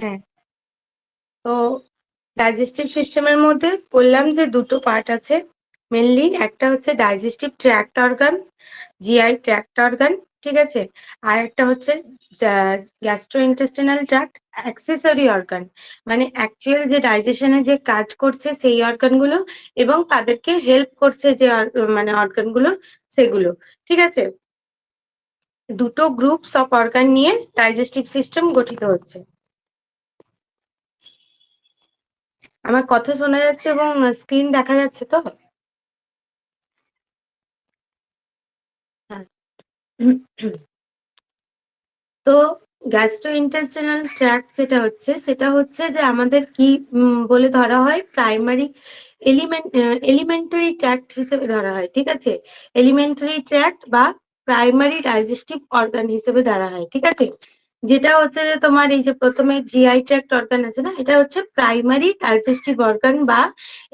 হ্যাঁ, তো ডাইজেস্টিভ সিস্টেমের মধ্যে বললাম যে দুটো পার্ট আছে মেনলি। একটা হচ্ছে digestive tract organ, GI tract organ, ঠিক আছে। আর একটা হচ্ছে গ্যাস্ট্রোইন্টেস্টিনাল ট্র্যাক্ট অ্যাক্সেসরি অর্গান, মানে অ্যাকচুয়াল যে ডাইজেশনে যে কাজ করছে সেই অর্গানগুলো, এবং তাদেরকে হেল্প করছে যে মানে অর্গানগুলো, সেগুলো, ঠিক আছে। দুটো গ্রুপস অফ অর্গান নিয়ে ডাইজেস্টিভ সিস্টেম গঠিত হচ্ছে। আমার কথা শোনা যাচ্ছে এবং স্ক্রিন দেখা যাচ্ছে তো? হ্যাঁ। তো গ্যাস্ট্রোইন্টেস্টিনাল ট্র্যাক্ট যেটা হচ্ছে, সেটা হচ্ছে যে আমাদের কি বলে ধরা হয়, প্রাইমারি এলিমেন্টারি ট্র্যাক্ট হিসেবে ধরা হয়, ঠিক আছে। এলিমেন্টারি ট্র্যাক্ট বা প্রাইমারি ডাইজেস্টিভ অর্গান হিসেবে ধরা হয়, ঠিক আছে। যেটা হচ্ছে যে তোমার এই যে প্রথমে জিআই ট্র্যাক্ট অর্গান আছে না, এটা হচ্ছে প্রাইমারি ডাইজেস্টিভ অর্গান বা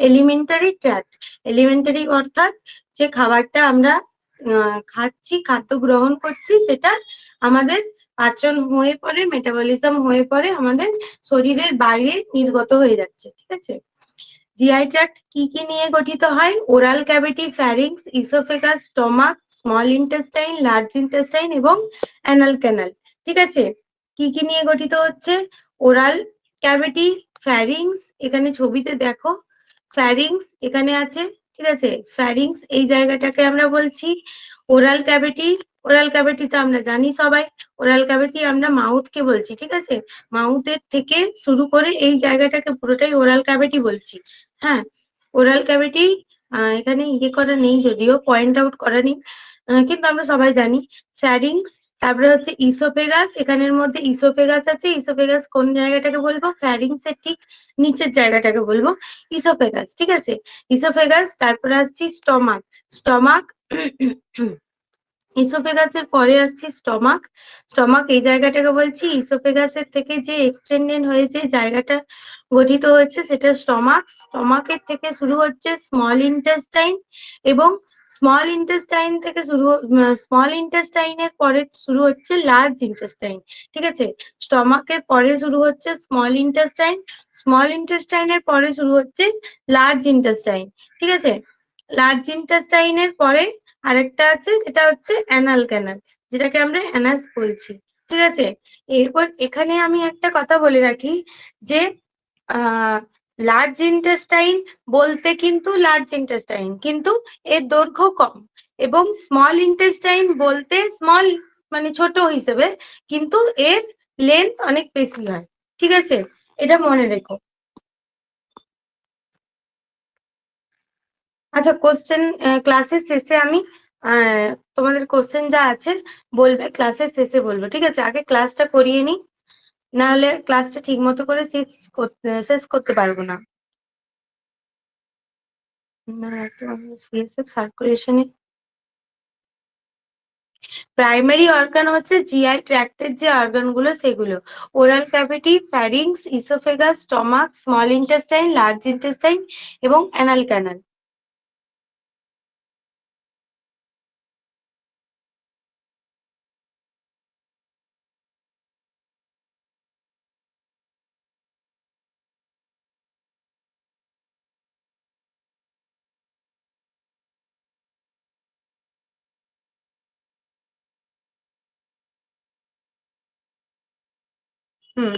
এলিমেন্টারি ট্র্যাক্ট। এলিমেন্টারি অর্থাৎ যে খাবারটা আমরা খাচ্ছি, খাদ্য গ্রহণ করছি, সেটা আমাদের পাচন হয়ে পরে, মেটাবলিজম হয়ে পরে আমাদের শরীরের বাইরে নির্গত হয়ে যাচ্ছে, ঠিক আছে। জিআই ট্র্যাক্ট কি কি নিয়ে গঠিত হয়? Oral cavity, pharynx, oesophagus, stomach, small intestine, large intestine এবং অ্যানাল ক্যানাল, ঠিক আছে। কি কি নিয়ে গঠিত হচ্ছে? ওরাল ক্যাভিটি, ফ্যারিংস, এখানে ছবিতে দেখো ফ্যারিংস এখানে আছে, ঠিক আছে। ফ্যারিংস এই জায়গাটাকে আমরা বলছি ওরাল ক্যাভিটি। ওরাল ক্যাভিটি তো আমরা জানি সবাই, ওরাল ক্যাভিটি আমরা মাউথ কে বলছি, ঠিক আছে। মাউথের থেকে শুরু করে এই জায়গাটাকে পুরোটাই ওরাল ক্যাভিটি বলছি। হ্যাঁ, ওরাল ক্যাভিটি এখানে ইয়ে করা নেই, যদিও পয়েন্ট আউট করা নেই, কিন্তু আমরা সবাই জানি। ফ্যারিংস, তারপরে হচ্ছে ইসোফেগাস, এখানের মধ্যে ইসোফেগাস আছে। ইসোফেগাস কোন জায়গাটাকে বলবো? ফ্যারিংস এর ঠিক নিচের জায়গাটাকে বলবো ইসোফেগাস, ঠিক আছে। ইসোফেগাস, তারপরে আসছি স্টমাক। স্টমাক, ইসোফেগাসের পরে আসছি স্টমাক। স্টমাক এই জায়গাটাকে বলছি ইসোফেগাসের থেকে যে এক্সটেন্ডেড হয়েছে জায়গাটা গঠিত হয়েছে সেটা স্টমাক। স্টমাকের থেকে শুরু হচ্ছে স্মল ইন্টেস্টাইন, এবং স্মল ইন্টেস্টাইন থেকে স্মল ইন্টেস্টাইনের পরে শুরু হচ্ছে লার্জ ইন্টেস্টাইন, ঠিক আছে। স্টমাকের পরে শুরু হচ্ছে স্মল ইন্টেস্টাইন, স্মল ইন্টেস্টাইনের পরে শুরু হচ্ছে লার্জ ইন্টেস্টাইন, ঠিক আছে। লার্জ ইন্টেস্টাইনের পরে আরেকটা আছে, যেটা হচ্ছে অ্যানাল ক্যানাল, যেটাকে আমরা অ্যানাস বলছি, ঠিক আছে। এরপর এখানে আমি একটা কথা বলে রাখি যে লার্জ ইন্টেস্টাইন বলতে কিন্তু লার্জ ইন্টেস্টাইন, কিন্তু এর দৈর্ঘ্য কম, এবং স্মল ইন্টেস্টাইন বলতে স্মল মানে ছোট হিসেবে, কিন্তু এর লেন্থ অনেক বেশি হয়, ঠিক আছে। এটা মনে রেখো। আচ্ছা, কোশ্চেন ক্লাসের শেষে আমি তোমাদের কোশ্চেন যা আছে বলবে, ক্লাসের শেষে বলবো, ঠিক আছে। আগে ক্লাসটা করিয়ে নি, না হলে ক্লাসটা ঠিক মতো করে শেষ করতে পারবো না। সিএসএফ সার্কুলেশনে প্রাইমারি অর্গান হচ্ছে জিআই ট্র্যাক্টের যে অর্গান গুলো সেগুলো, oral cavity, pharynx, oesophagus, stomach, small intestine, large intestine এবং anal canal. Hmm.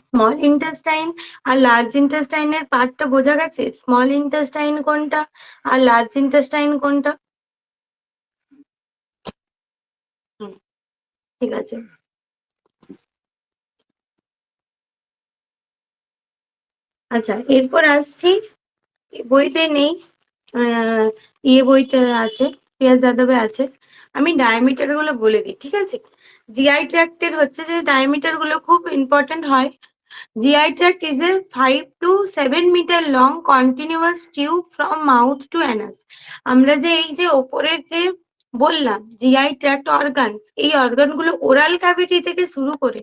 Small intestine আর লার্জ ইন্টেস্টাইনের পার্টটা বোঝা গেছে? স্মল ইন্টেস্টাইন কোনটা আর লার্জ ইন্টেস্টাইন কোনটা? হুম, ঠিক আছে। আচ্ছা, এরপর আসছি, বইতে নেই, আহ বইতে আছে, পিয়াস যাদবে আছে। আমি ডায়ামিটার গুলো বলে দিই, ঠিক আছে। জিআই ট্র্যাক্টের হচ্ছে যে ডায়ামিটার গুলো খুব ইম্পর্টেন্ট হয়। GI tract is a 5 to 7 meter long continuous tube from mouth to anus. আমরা যে এই যে ওপরের যে বললাম জিআই ট্র্যাক্ট অর্গান, এই অর্গান গুলো ওরাল ক্যাভিটি থেকে শুরু করে,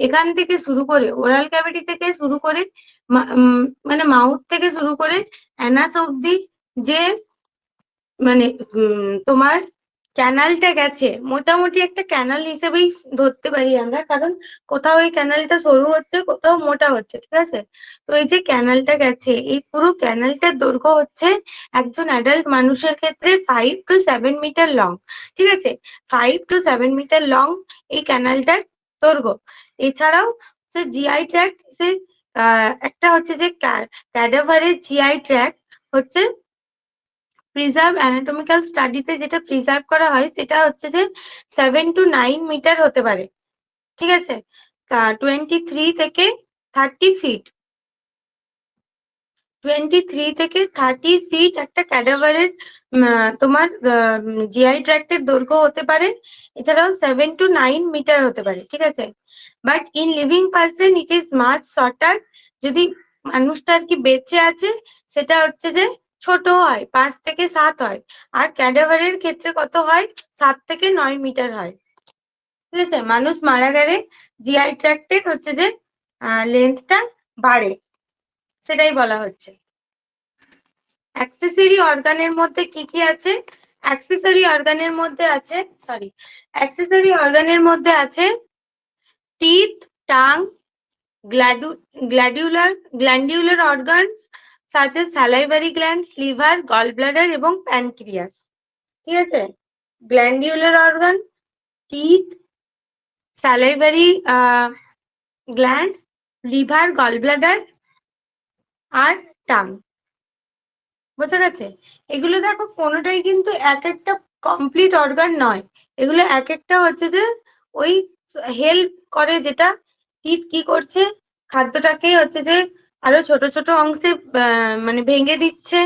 এখান থেকে শুরু করে ওরাল ক্যাভিটি থেকে শুরু করে মানে মাউথ থেকে শুরু করে অ্যানাস অব্দি যে মানে তোমার ক্যানালটা গেছে মোটামুটি একটা ক্যানাল হিসেবেই ধরতে পারি আমরা, কারণ কোথাও এই ক্যানালটা সরু হচ্ছে, কোথাও মোটা হচ্ছে, ঠিক আছে। তো এই যে ক্যানালটা গেছে, এই পুরো ক্যানালটার দৈর্ঘ্য হচ্ছে একজন অ্যাডাল্ট মানুষের ক্ষেত্রে 5 to 7 মিটার লং, ঠিক আছে। 5 to 7 মিটার লং এই ক্যানালটার দৈর্ঘ্য। এছাড়াও যে জিআই ট্র্যাক্ট, সে একটা হচ্ছে যে ক্যাডাভারের জিআই ট্র্যাক্ট হচ্ছে প্রিজার্ভ অ্যানাটমিক্যাল স্টাডিতে যেটা প্রিজার্ভ করা হয় সেটা হচ্ছে যে 7 to 9 মিটার হতে পারে, ঠিক আছে। 23 থেকে 30 ফিট, 23 থেকে 30 ফিট একটা ক্যাডাভারের তোমার জিআই ট্র্যাক্টের দৈর্ঘ্য হতে পারে। এছাড়াও 7 to 9 মিটার হতে পারে, ঠিক আছে। But in living person it is much shorter. যদি মানুষটা আর কি বেঁচে আছে, সেটা হচ্ছে যে ছোট হয়, 5 থেকে 7 হয়। আর ক্যাডাভারের ক্ষেত্রে কত হয়, 7 থেকে 9 মিটার হয়, ঠিক আছে। মানুষ মারা গেলে জিআই ট্র্যাক্টের হচ্ছে যে লেন্থটা বাড়ে, সেটাই বলা হচ্ছে। অ্যাক্সেসরি অর্গানের মধ্যে কি কি আছে? অ্যাক্সেসরি অর্গানের মধ্যে আছে, সরি, অ্যাক্সেসরি অর্গানের মধ্যে আছে teeth, tongue, glandular organs such as salivary glands, liver, gallbladder এবং প্যানক্রিয়াস, ঠিক আছে। Glandular organ, teeth, salivary glands, liver, gallbladder আর টাং, বোঝা গেছে। এগুলো দেখো কোনোটাই কিন্তু এক একটা কমপ্লিট অর্গান নয়, এগুলো এক একটা হচ্ছে যে ওই হেল্প করে, যেটা টিথ কি করছে, খাদ্যটাকে হচ্ছে যে আরো ছোট ছোট অংশে মানে ভেঙে দিচ্ছে।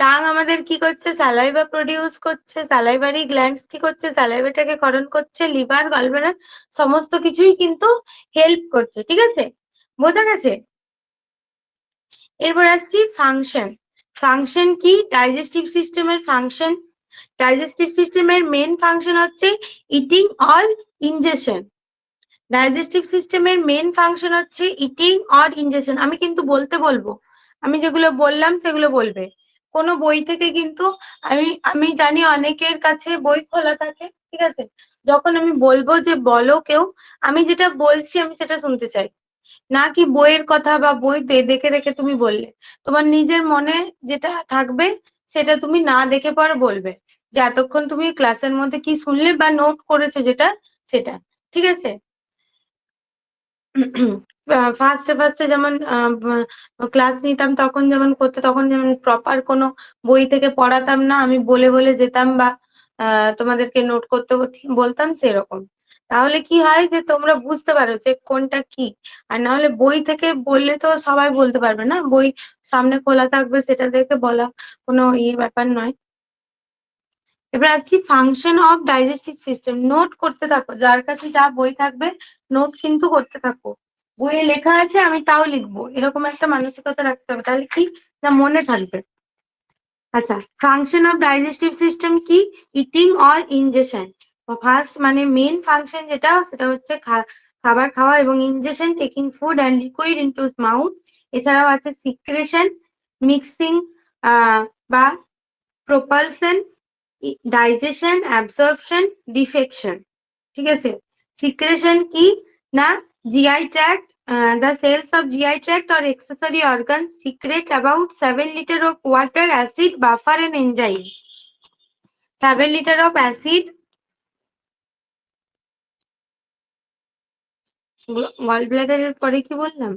টাং আমাদের কি করছে, স্যালাইভা প্রডিউস করছে। স্যালাইভারি গ্ল্যান্ডস কি করছে, স্যালাইভাটাকে ক্ষরণ করছে। লিভার, গলব্লাডার সমস্ত কিছুই কিন্তু হেল্প করছে, ঠিক আছে, বোঝা গেছে। এরপর আসছি ফাংশন। ফাংশন কি? ডাইজেস্টিভ সিস্টেমের ফাংশন। ডাইজেস্টিভ সিস্টেমের মেন ফাংশন হচ্ছে ইটিং অর ইনজেশন। ডাইজেস্টিভ সিস্টেমের মেন ফাংশন হচ্ছে ইটিং অর ইনজেশন। আমি কিন্তু বলতে বলবো, আমি যেগুলো বললাম সেগুলো বলবে। কোনো বই থেকে কিন্তু আমি আমি জানি অনেকের কাছে বই খোলা থাকে, ঠিক আছে। যখন আমি বলবো যে বলো কেউ, আমি যেটা বলছি আমি সেটা শুনতে চাই, না কি বইয়ের কথা বা বই দেখে দেখে তুমি বললে। তোমার নিজের মনে যেটা থাকবে সেটা তুমি না দেখে পরে বলবে, যে এতক্ষণ তুমি ক্লাসের মধ্যে কি শুনলে বা নোট করেছো যেটা, সেটা, ঠিক আছে। ফার্স্টে ফার্স্টে যেমন ক্লাস নিতাম তখন যেমন করতে, তখন যেমন প্রপার কোনো বই থেকে পড়াতাম না, আমি বলে বলে যেতাম বা তোমাদেরকে নোট করতে বলতাম সেরকম। তাহলে কি হয় যে তোমরা বুঝতে পারো যে কোনটা কি। আর না হলে বই থেকে বললে তো সবাই বলতে পারবে না, বই সামনে খোলা থাকবে সেটা দেখে বলা কোনো ব্যাপার নয়। এবার আসছি function of digestive system. Note করতে থাকো, যার কাছে যা বই থাকবে নোট কিন্তু করতে থাকো। বইয়ে লেখা আছে আমি তাও লিখবো, এরকম একটা মানসিকতা রাখতে হবে, তাহলে কি না মনে থাকবে। আচ্ছা, ফাংশন অফ ডাইজেস্টিভ সিস্টেম কি? Eating or ingestion. ফার্স্ট মানে মেন ফাংশন যেটা, সেটা হচ্ছে খাবার খাওয়া, এবং ingestion taking food and liquid into mouth. এছাড়াও আছে সিক্রেশন, মিক্সিং বা প্রপালশন, ডাইজেশন, অ্যাবজর্পশন, ডিফেকশন, ঠিক আছে। সিক্রেশন কি না, GI tract, the cells of GI tract or accessory organs secrete about 7 liters of water, acid, buffer and enzymes. 7 liters of acid, gallbladder এর পরে কি বললাম,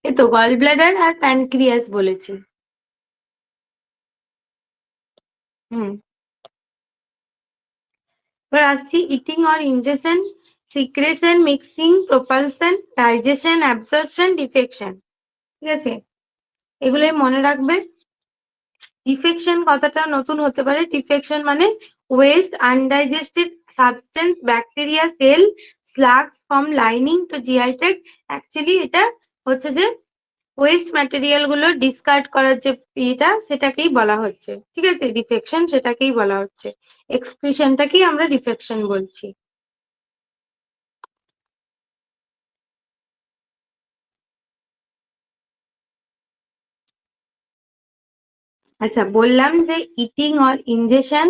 এই তো gallbladder আর প্যানক্রিয়াস বলেছি। হুম, এবার আসছি eating or injection, secretion, mixing, propulsion, digestion, absorption, defection, ঠিক আছে, এগুলোই মনে রাখবে। ডিফেকশন কথাটা নতুন হতে পারে। ডিফেকশন মানে waste, undigested substance, bacteria, cell, sloughs from lining to GI tract. Actually এটা হচ্ছে যে ওয়েস্ট ম্যাটেরিয়াল গুলো ডিসকার্ড করার যে ইটা, সেটাকেই বলা হচ্ছে, ঠিক আছে, ডিফেকশন সেটাকেই বলা হচ্ছে। এক্সক্রিশনটাকেই আমরা ডিফেকশন বলছি। আচ্ছা, বললাম যে eating or injection,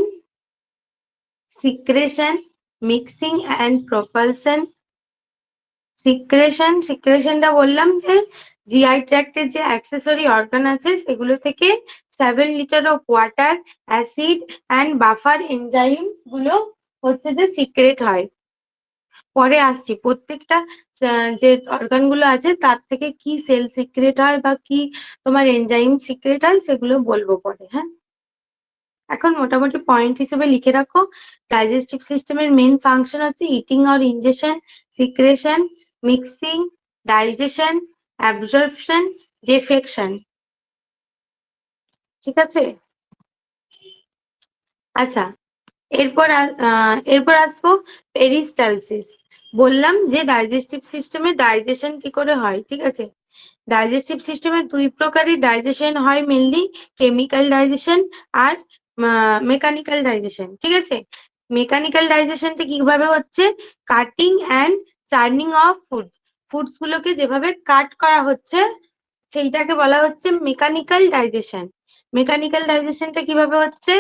secretion, mixing and propulsion. সিক্রেশনটা বললাম যে জিআই ট্র্যাক্টের যে অ্যাক্সেসরি অর্গান আছে সেগুলো থেকে 7 litre of water, acid and buffer enzymes গুলো হচ্ছে যে সিক্রেট হয়। পরে আসছি প্রত্যেকটা যে অর্গান গুলো আছে তার থেকে কি সেল সিক্রেট হয় বা কি তোমার এনজাইম সিক্রেট হয় সেগুলো বলবো পরে। হ্যাঁ, এখন মোটামুটি পয়েন্ট হিসেবে লিখে রাখো। ডাইজেস্টিভ সিস্টেমের মেন ফাংশন হচ্ছে eating or injection, secretion, mixing, digestion, absorption, defection. ঠিক আছে? আচ্ছা, এরপর আসবো পেরিস্টালসিস। বললাম যে ডাইজেস্টিভ সিস্টেমে ডাইজেশন কি করে হয়। ঠিক আছে, ডাইজেস্টিভ সিস্টেমে দুই প্রকারের ডাইজেশন হয় মেনলি, কেমিক্যাল ডাইজেশন আর মেকানিক্যাল ডাইজেশন। ঠিক আছে, মেকানিক্যাল ডাইজেশনটা কিভাবে হচ্ছে, cutting and churning of foods গুলোকে যেভাবে কাট করা হচ্ছে সেইটাকে বলা হচ্ছে মেকানিক্যাল ডাইজেশন। মেকানিক্যাল ডাইজেশনটা কিভাবে হচ্ছে,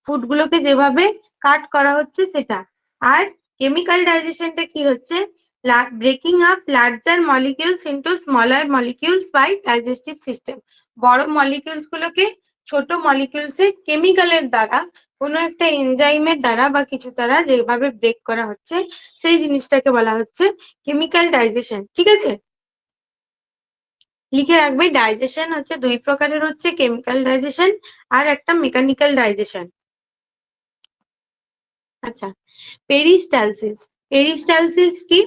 ফুড গুলোকে যেভাবে কাট করা হচ্ছে সেটা। আর কেমিক্যাল ডাইজেশনটা কি হচ্ছে, breaking up larger molecules into smaller molecules by digestive system. বড় মলিকিউলস গুলোকে ছোট মলিকিউলস এর কেমিক্যালের দ্বারা, কোনো একটা এনজাইমের দ্বারা বা কিছু দ্বারা যেভাবে ব্রেক করা হচ্ছে সেই জিনিসটাকে বলা হচ্ছে কেমিক্যাল ডাইজেশন। ঠিক আছে, লিখে রাখবে ডাইজেশন হচ্ছে দুই প্রকারের, হচ্ছে কেমিক্যাল ডাইজেশন আর একটা মেকানিক্যাল ডাইজেশন। আচ্ছা, পেরিস্টালসিস। পেরিস্টালসিস কি?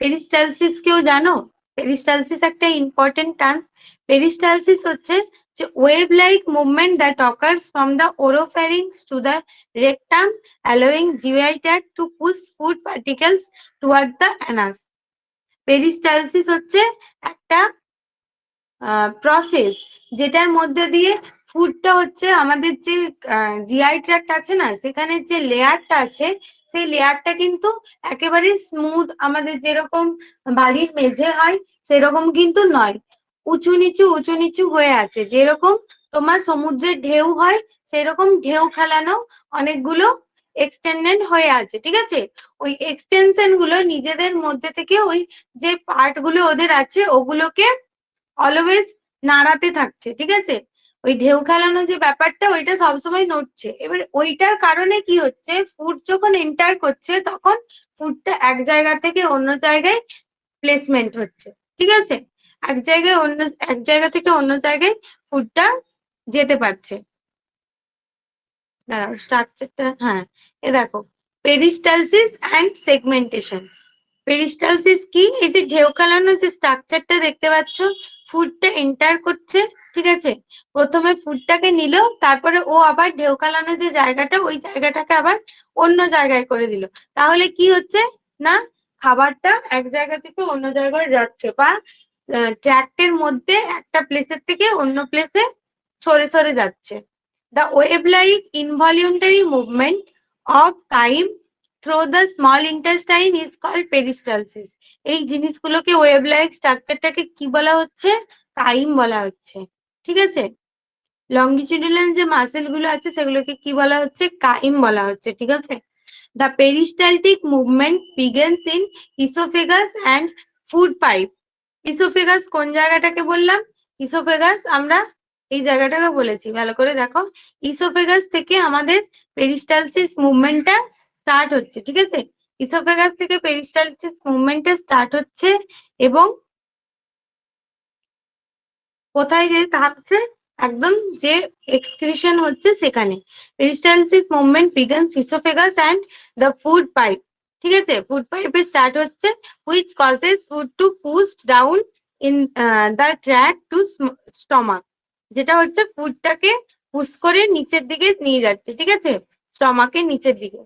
পেরিস্টালসিস কেউ জানো? পেরিস্টালসিস একটা ইম্পর্টেন্ট টার্ম। পেরিস্টালসিস হচ্ছে যে wave like movement that occurs from the oropharynx to the rectum, allowing GI tract to push food particles toward the anus. Peristalsis হচ্ছে একটা process যেটার মধ্যে দিয়ে ফুডটা হচ্ছে আমাদের যে জিআই ট্র্যাক্ট আছে না, সেখানে যে লেয়ারটা আছে সেই লেয়ারটা কিন্তু একেবারে স্মুথ আমাদের যেরকম বাড়ির মেঝে হয় সেরকম কিন্তু নয়, উঁচু নিচু হয়ে আছে। যেরকম তোমার সমুদ্রের ঢেউ হয় সেরকম ঢেউ খেলানো অনেকগুলো এক্সটেন্ডেড হয়ে আছে। ঠিক আছে, ওই এক্সটেনশন গুলো নিজেদের মধ্যে থেকে ওই যে পার্ট গুলো ওদের আছে ওগুলোকে অলওয়েজ নাড়াতে থাকছে। ঠিক আছে, ওই ঢেউ খেলানো যে ব্যাপারটা ওইটা সবসময় নড়ছে। এবার ওইটার কারণে কি হচ্ছে, ফুড যখন এন্টার করছে তখন ফুডটা এক জায়গা থেকে অন্য জায়গায় প্লেসমেন্ট হচ্ছে। ঠিক আছে, এক জায়গা থেকে অন্য জায়গায় ফুডটা যেতে পারছে। দাঁড়াও, স্ট্রাকচারটা, হ্যাঁ, এ দেখো, পেরিস্টালসিস অ্যান্ড সেগমেন্টেশন। পেরিস্টালসিস কি? এই যে ঢেউ খেলানো যে স্ট্রাকচারটা দেখতে পাচ্ছ, ফুডটা এন্টার করছে। ঠিক আছে, প্রথমে ফুডটাকে নিল, তারপরে ও আবার ঢেউ খেলানো যে জায়গাটা ওই জায়গাটাকে আবার অন্য জায়গায় করে দিল। তাহলে কি হচ্ছে না, খাবারটা এক জায়গা থেকে অন্য জায়গায় যাচ্ছে বা ট্র্যাক্টের মধ্যে একটা প্লেসের থেকে অন্য প্লেসে সরে সরে যাচ্ছে। The wave-like involuntary movement of chyme through the small intestine is called peristalsis. এই জিনিসগুলোকে ওয়েভ লাইক স্ট্রাকচারটাকে কি বলা হচ্ছে, কাইম বলা হচ্ছে। ঠিক আছে, লঙ্গিটিউডিনাল যে মাসেল গুলো আছে সেগুলোকে কি বলা হচ্ছে, কাইম বলা হচ্ছে। ঠিক আছে, the peristaltic movement begins in esophagus and food pipe. Oesophagus কোন জায়গাটাকে বললাম, ইসোফেগাস আমরা এই জায়গাটাকে বলেছি, ভালো করে দেখো। ইসোফেগাস থেকে আমাদের পেরিস্টালসিস মুভমেন্টটা স্টার্ট হচ্ছে। ঠিক আছে, ইসোফেগাস থেকে পেরিস্টালসিস মুভমেন্টটা স্টার্ট হচ্ছে এবং কোথায় যে থাকছে, একদম যে এক্সক্রিশন হচ্ছে সেখানে। Peristalsis movement begins oesophagus and the food pipe. ঠিক আছে, ফুড পাইপে স্টার্ট হচ্ছে, which causes food to push down in the track to stomach. যেটা হচ্ছে ফুডটাকে পুশ করে নিচের দিকে নিয়ে যাচ্ছে। ঠিক আছে, স্টমাকের নিচের দিকে।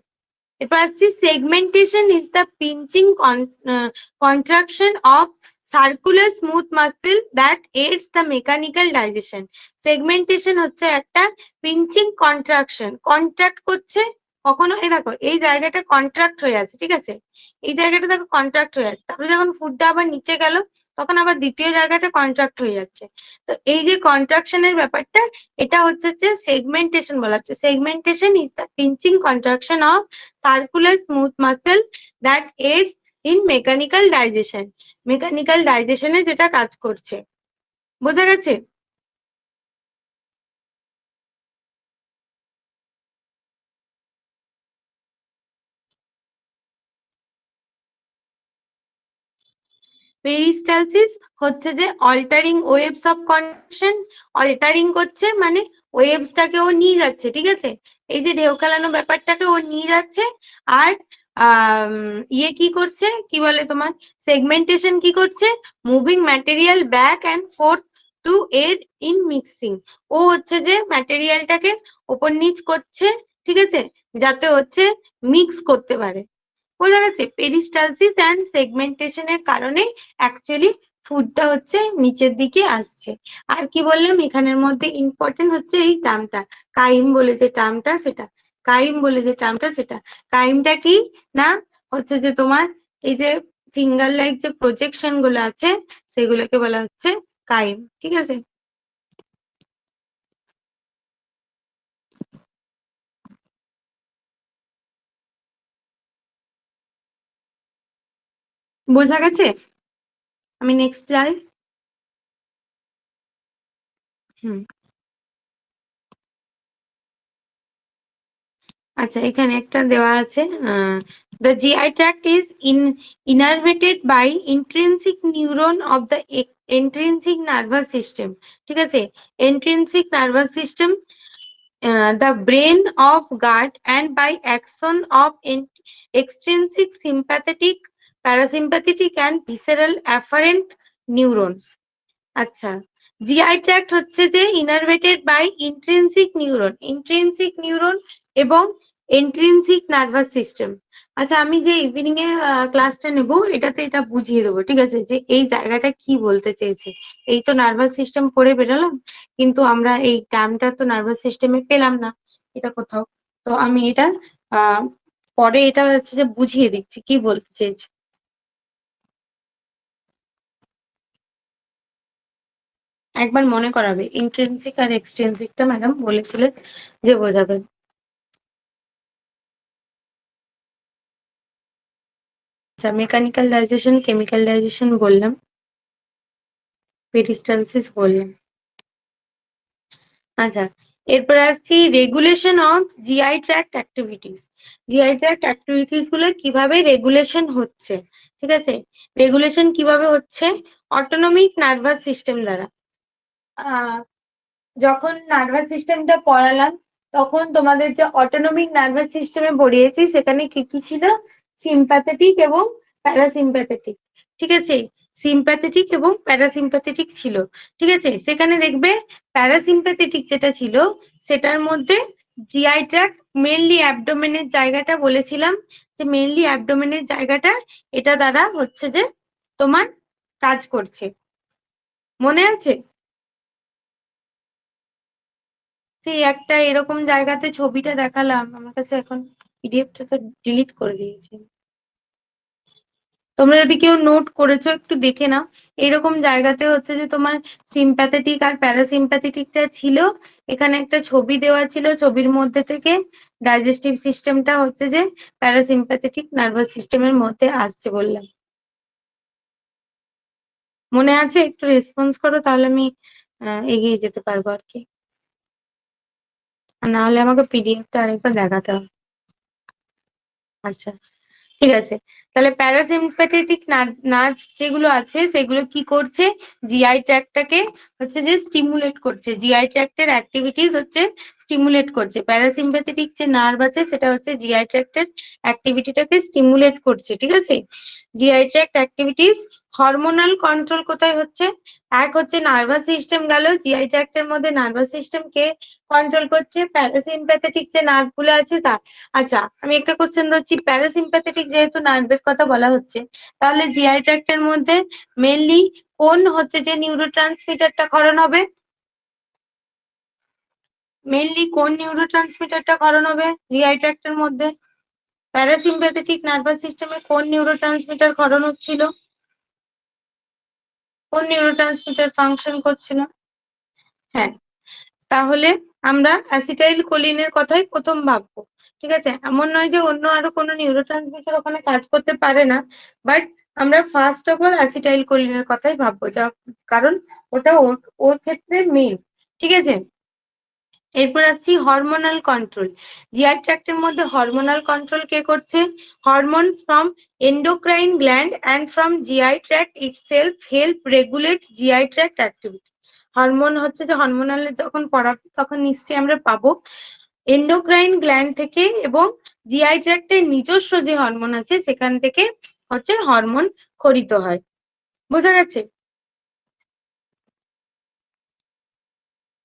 এরপর আসছি segmentation is the pinching contraction of circular smooth muscle that AIDS the mechanical digestion. Segmentation হচ্ছে একটা পিঞ্চিং কন্ট্রাকশন, কন্ট্রাক্ট করছে কখনো, এই দেখো এই জায়গাটা কন্ট্রাক্ট হয়ে আছে। ঠিক আছে, এই জায়গাটা দেখো কন্ট্রাক্ট হয়ে আছে, তারপরে যখন ফুডটা আবার নিচে গেল তখন আবার দ্বিতীয় জায়গাটা কন্ট্রাক্ট হয়ে যাচ্ছে। তো এই যে কন্ট্রাকশনের ব্যাপারটা, এটা হচ্ছে যে সেগমেন্টেশন বলা হচ্ছে। Segmentation is the pinching contraction of circular smooth muscle that aids in mechanical digestion. Mechanical ডাইজেশনে যেটা কাজ করছে, বোঝা গেছে? পেরিস্টালসিস হচ্ছে যে altering waves of conduction. Altering করছে মানে ওয়েভসটাকে ও নিয়ে যাচ্ছে, ঠিক আছে? এই যে ঢেউ খেলানো ব্যাপারটাকে ও নিয়ে যাচ্ছে। আর ইয়ে কি করছে, কি বলে তোমার, সেগমেন্টেশন কি করছে, moving material back and forth to aid in mixing. ও হচ্ছে যে ম্যাটেরিয়ালটাকে ওপর নিচ করছে, ঠিক আছে, যাতে হচ্ছে মিক্স করতে পারে। বোঝা গেছে? পেরিস্টালসিস অ্যান্ড সেগমেন্টেশনের কারণে অ্যাকচুয়ালি ফুডটা হচ্ছে নিচের দিকে আসছে। আর কি বললাম এখানের মধ্যে ইম্পর্টেন্ট হচ্ছে এই টার্মটা, কাইম বলে যে টার্মটা সেটা। কাইম বলে যে টার্মটা সেটা। কাইমটা কি না, হচ্ছে যে তোমার এই যে ফিঙ্গার লাইক যে প্রজেকশন গুলো আছে সেগুলোকে বলা হচ্ছে কাইম, ঠিক আছে? বোঝা গেছে? আমি নেক্সট যাই। হুম। আচ্ছা, এখানে একটা দেওয়া আছে, the GI tract is innervated by intrinsic neuron of the intrinsic nervous system, ঠিক আছে? intrinsic nervous system, the brain of gut, and by action of extrinsic sympathetic, parasympathetic and visceral afferent neurons। আচ্ছা, GI tract হচ্ছে যে innervated by intrinsic neuron, intrinsic neuron এবং extrinsic nervous system. আচ্ছা, আমি যে evening এ ক্লাসটা নেব এটাতে এটা বুঝিয়ে দেবো, ঠিক আছে, যে এই জায়গাটা কি বলতে চেয়েছে। এই তো নার্ভাস সিস্টেম পড়ে বেরোলাম, কিন্তু আমরা এই টার্মটা তো নার্ভাস সিস্টেমে পেলাম না এটা কোথাও। তো আমি এটা আহ পরে এটা হচ্ছে যে বুঝিয়ে দিচ্ছি কি বলতে চেয়েছে। একবার মনে করাবে, ইন্ট্রিনসিক আর এক্সট্রিনসিকটা ম্যাডাম বলেছিলেন যে বোঝাবেন। আচ্ছা, মেকানিক্যাল ডাইজেশন, কেমিক্যাল ডাইজেশন বললাম, পেরিস্টালসিস বললাম। আচ্ছা, এরপর আসছি regulation of GI tract activities. GI tract activities গুলো কিভাবে রেগুলেশন হচ্ছে, ঠিক আছে? রেগুলেশন কিভাবে হচ্ছে, অটোনমিক নার্ভাস সিস্টেম দ্বারা। আহ যখন নার্ভাস সিস্টেমটা পড়ালাম তখন তোমাদের যে অটোনমিক নার্ভাস সিস্টেমে পড়িয়েছি সেখানে কি কি ছিল, সিম্প্যাথেটিক এবং প্যারাসিম্প্যাথেটিক, ঠিক আছে? সিম্প্যাথেটিক এবং প্যারাসিম্প্যাথেটিক ছিল, ঠিক আছে? সেখানে দেখবে প্যারাসিম্প্যাথেটিক যেটা ছিল সেটার মধ্যে জিআই ট্র্যাক্ট, মেনলি অ্যাবডোমেনের জায়গাটা বলেছিলাম, যে মেনলি অ্যাবডোমেনের জায়গাটা এটা দ্বারা হচ্ছে যে তোমার কাজ করছে, মনে আছে? সেই একটা এরকম জায়গাতে ছবিটা দেখালাম, আমার কাছে এখন পিডিএফটা তো ডিলিট করে দিয়েছি। তোমরা যদি কেউ নোট করেছো একটু দেখে নাও। এরকম জায়গাতে হচ্ছে যে তোমার সিম্প্যাথেটিক আর প্যারাসিম্প্যাথেটিকটা ছিল। এখানে একটা ছবি দেওয়া ছিল, ছবির মধ্যে থেকে ডাইজেস্টিভ সিস্টেমটা হচ্ছে যে প্যারাসিম্প্যাথেটিক নার্ভাস সিস্টেমের মধ্যে আসছে বললাম। মনে আছে? একটু রেসপন্স করো, তাহলে আমি এগিয়ে যেতে পারবো আর কি। আর না হলে আমাকে পিডিএফটা আরেকবার দেখাতে হবে। আচ্ছা, ঠিক আছে। তাহলে প্যারাসিম্প্যাথেটিক নার্ভ যেগুলো আছে সেগুলো কি করছে, জিআই ট্র্যাক্টটাকে হচ্ছে যে স্টিমুলেট করছে, জিআই ট্র্যাক্টের অ্যাক্টিভিটিস হচ্ছে স্টিমুলেট করছে। প্যারাসিম্প্যাথেটিক যে নার্ভ আছে সেটা হচ্ছে জিআই ট্র্যাক্টের অ্যাক্টিভিটিটাকে স্টিমুলেট করছে, ঠিক আছে? GI tract activities. Hormonal control কোথায় হচ্ছে, এক হচ্ছে নার্ভাস সিস্টেম গেল, জিআই ট্র্যাক্টের মধ্যে নার্ভাস সিস্টেম কে কন্ট্রোল করছে, প্যারাসিম্প্যাথেটিক যে নার্ভ গুলো আছে তা। আচ্ছা, আমি একটা কোশ্চেন ধরছি, প্যারাসিম্প্যাথেটিক যেহেতু নার্ভের কথা বলা হচ্ছে, তাহলে জিআই ট্র্যাক্টের মধ্যে মেনলি কোন হচ্ছে যে নিউরোট্রান্সমিটারটা ক্ষরণ হবে, মেনলি কোন নিউরোট্রান্সমিটারটা ক্ষরণ হবে জিআই ট্র্যাক্টের মধ্যে? প্যারাসিম্প্যাথেটিক নার্ভাস সিস্টেমে কোন নিউরোট্রান্সমিটার ক্ষরণ হচ্ছিল? কোন নিউরোট্রান্সমিটার ফাংশন করছিল? হ্যাঁ, তাহলে আমরা অ্যাসিটাইল কোলিনের কথাই প্রথম ভাববো। ঠিক আছে, এমন নয় যে অন্য আরো কোনো নিউরোট্রান্সমিটার ওখানে কাজ করতে পারে না, বাট আমরা ফার্স্ট অফ অল অ্যাসিটাইল কোলিনের কথাই ভাববো, যা কারণ ওটা ওর ওর ক্ষেত্রে মেইন। ঠিক আছে, এরপর আসছি হরমোনাল কন্ট্রোল। জিআই ট্র্যাক্টের মধ্যে হরমোনাল কন্ট্রোল কে করছে? Hormones from endocrine gland and from GI tract itself help regulate GI tract activity. Hormone হচ্ছে যে হরমোনালে যখন পড়াবো তখন নিশ্চয়ই আমরা পাবো এন্ডোক্রাইন গ্ল্যান্ড থেকে এবং জিআই ট্র্যাক্টের নিজস্ব যে হরমোন আছে সেখান থেকে হচ্ছে হরমোন খরিত হয়। বোঝা গেছে?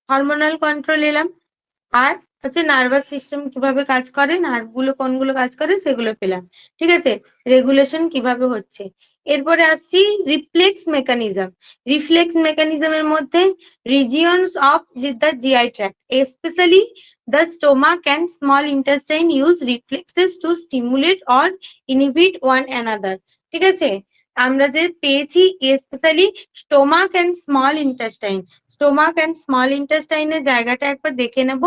হরমোনাল কন্ট্রোল এলাম, আর হচ্ছে নার্ভাস সিস্টেম কিভাবে কাজ করে, নার্ভ গুলো কোনগুলো কাজ করে সেগুলো পেলাম। ঠিক আছে, রেগুলেশন কিভাবে হচ্ছে। এরপরে আসছি রিফ্লেক্স মেকানিজম। রিফ্লেক্স মেকানিজমের মধ্যে regions of the GI tract, specially the stomach and small intestine use reflexes to stimulate or inhibit one another. ঠিক আছে, আমরা যে পেয়েছি specially stomach and small intestine. Stomach and small ইন্টেস্টাইনের জায়গাটা একবার দেখে নেব।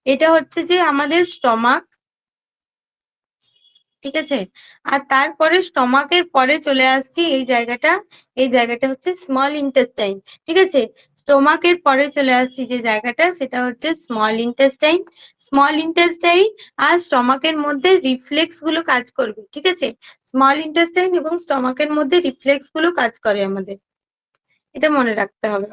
এটা হচ্ছে যে আমাদের স্টমাক। ঠিক আছে, আর তারপরে স্টমাকের পরে চলে আসছি এই জায়গাটা, এই জায়গাটা হচ্ছে স্মল ইন্টেস্টাইন। ঠিক আছে, স্টমাকের পরে চলে আসছি যে জায়গাটা সেটা হচ্ছে স্মল ইন্টেস্টাইন। স্মল ইন্টেস্টাইন আর স্টমাকের মধ্যে রিফ্লেক্স গুলো কাজ করবে। ঠিক আছে, স্মল ইন্টেস্টাইন এবং স্টমাকের মধ্যে রিফ্লেক্স গুলো কাজ করে আমাদের, এটা মনে রাখতে হবে।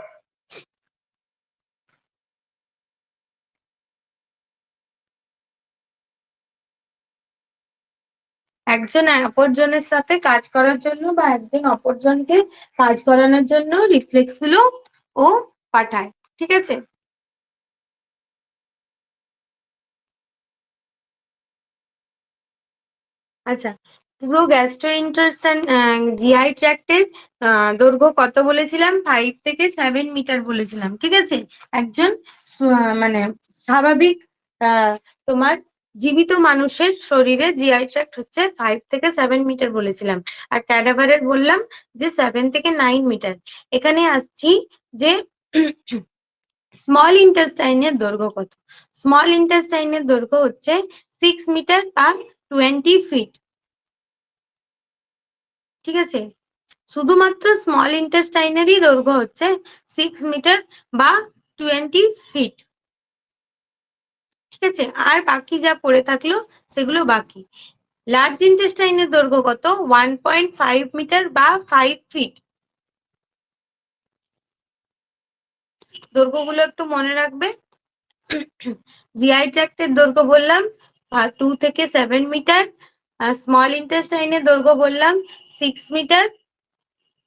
একজন অপরজনের সাথে কাজ করার জন্য বা একজন অপরজনকে কাজ করানোর জন্য রিফ্লেক্স গুলো ও পাঠায়। ঠিক আছে, আচ্ছা, পুরো গ্যাস্ট্রোইন্টেস্টাইন জিআই ট্র্যাক্টের দৈর্ঘ্য কত বলেছিলাম? 5 থেকে 7 মিটার বলেছিলাম। ঠিক আছে, একজন মানে স্বাভাবিক আহ তোমার জীবিত মানুষের শরীরে জিআই ট্র্যাক্ট হচ্ছে 5 থেকে 7 মিটার বলেছিলাম, আর ক্যাডাভারের বললাম যে 7 থেকে 9 মিটার। এখানে আসছি যে স্মল ইন্টেস্টাইনের দৈর্ঘ্য কত? স্মল ইন্টেস্টাইনের দৈর্ঘ্য হচ্ছে 6 মিটার বা 20 ফিট। ঠিক আছে, শুধুমাত্র স্মল ইন্টেস্টাইনেরই দৈর্ঘ্য হচ্ছে 6 মিটার বা 20 ফিট। ঠিক আছে, আর বাকি যা পড়ে থাকলো সেগুলো বাকি। লার্জ ইন্টেস্টাইনের দৈর্ঘ্য কত? 1.5 মিটার বা 5 ফিট। দৈর্ঘ্যগুলো একটু মনে রাখবে। জিআই ট্র্যাক্টের দৈর্ঘ্য বললাম 2 থেকে 7 মিটার, আর স্মল ইন্টেস্টাইনের দৈর্ঘ্য বললাম 6 মিটার,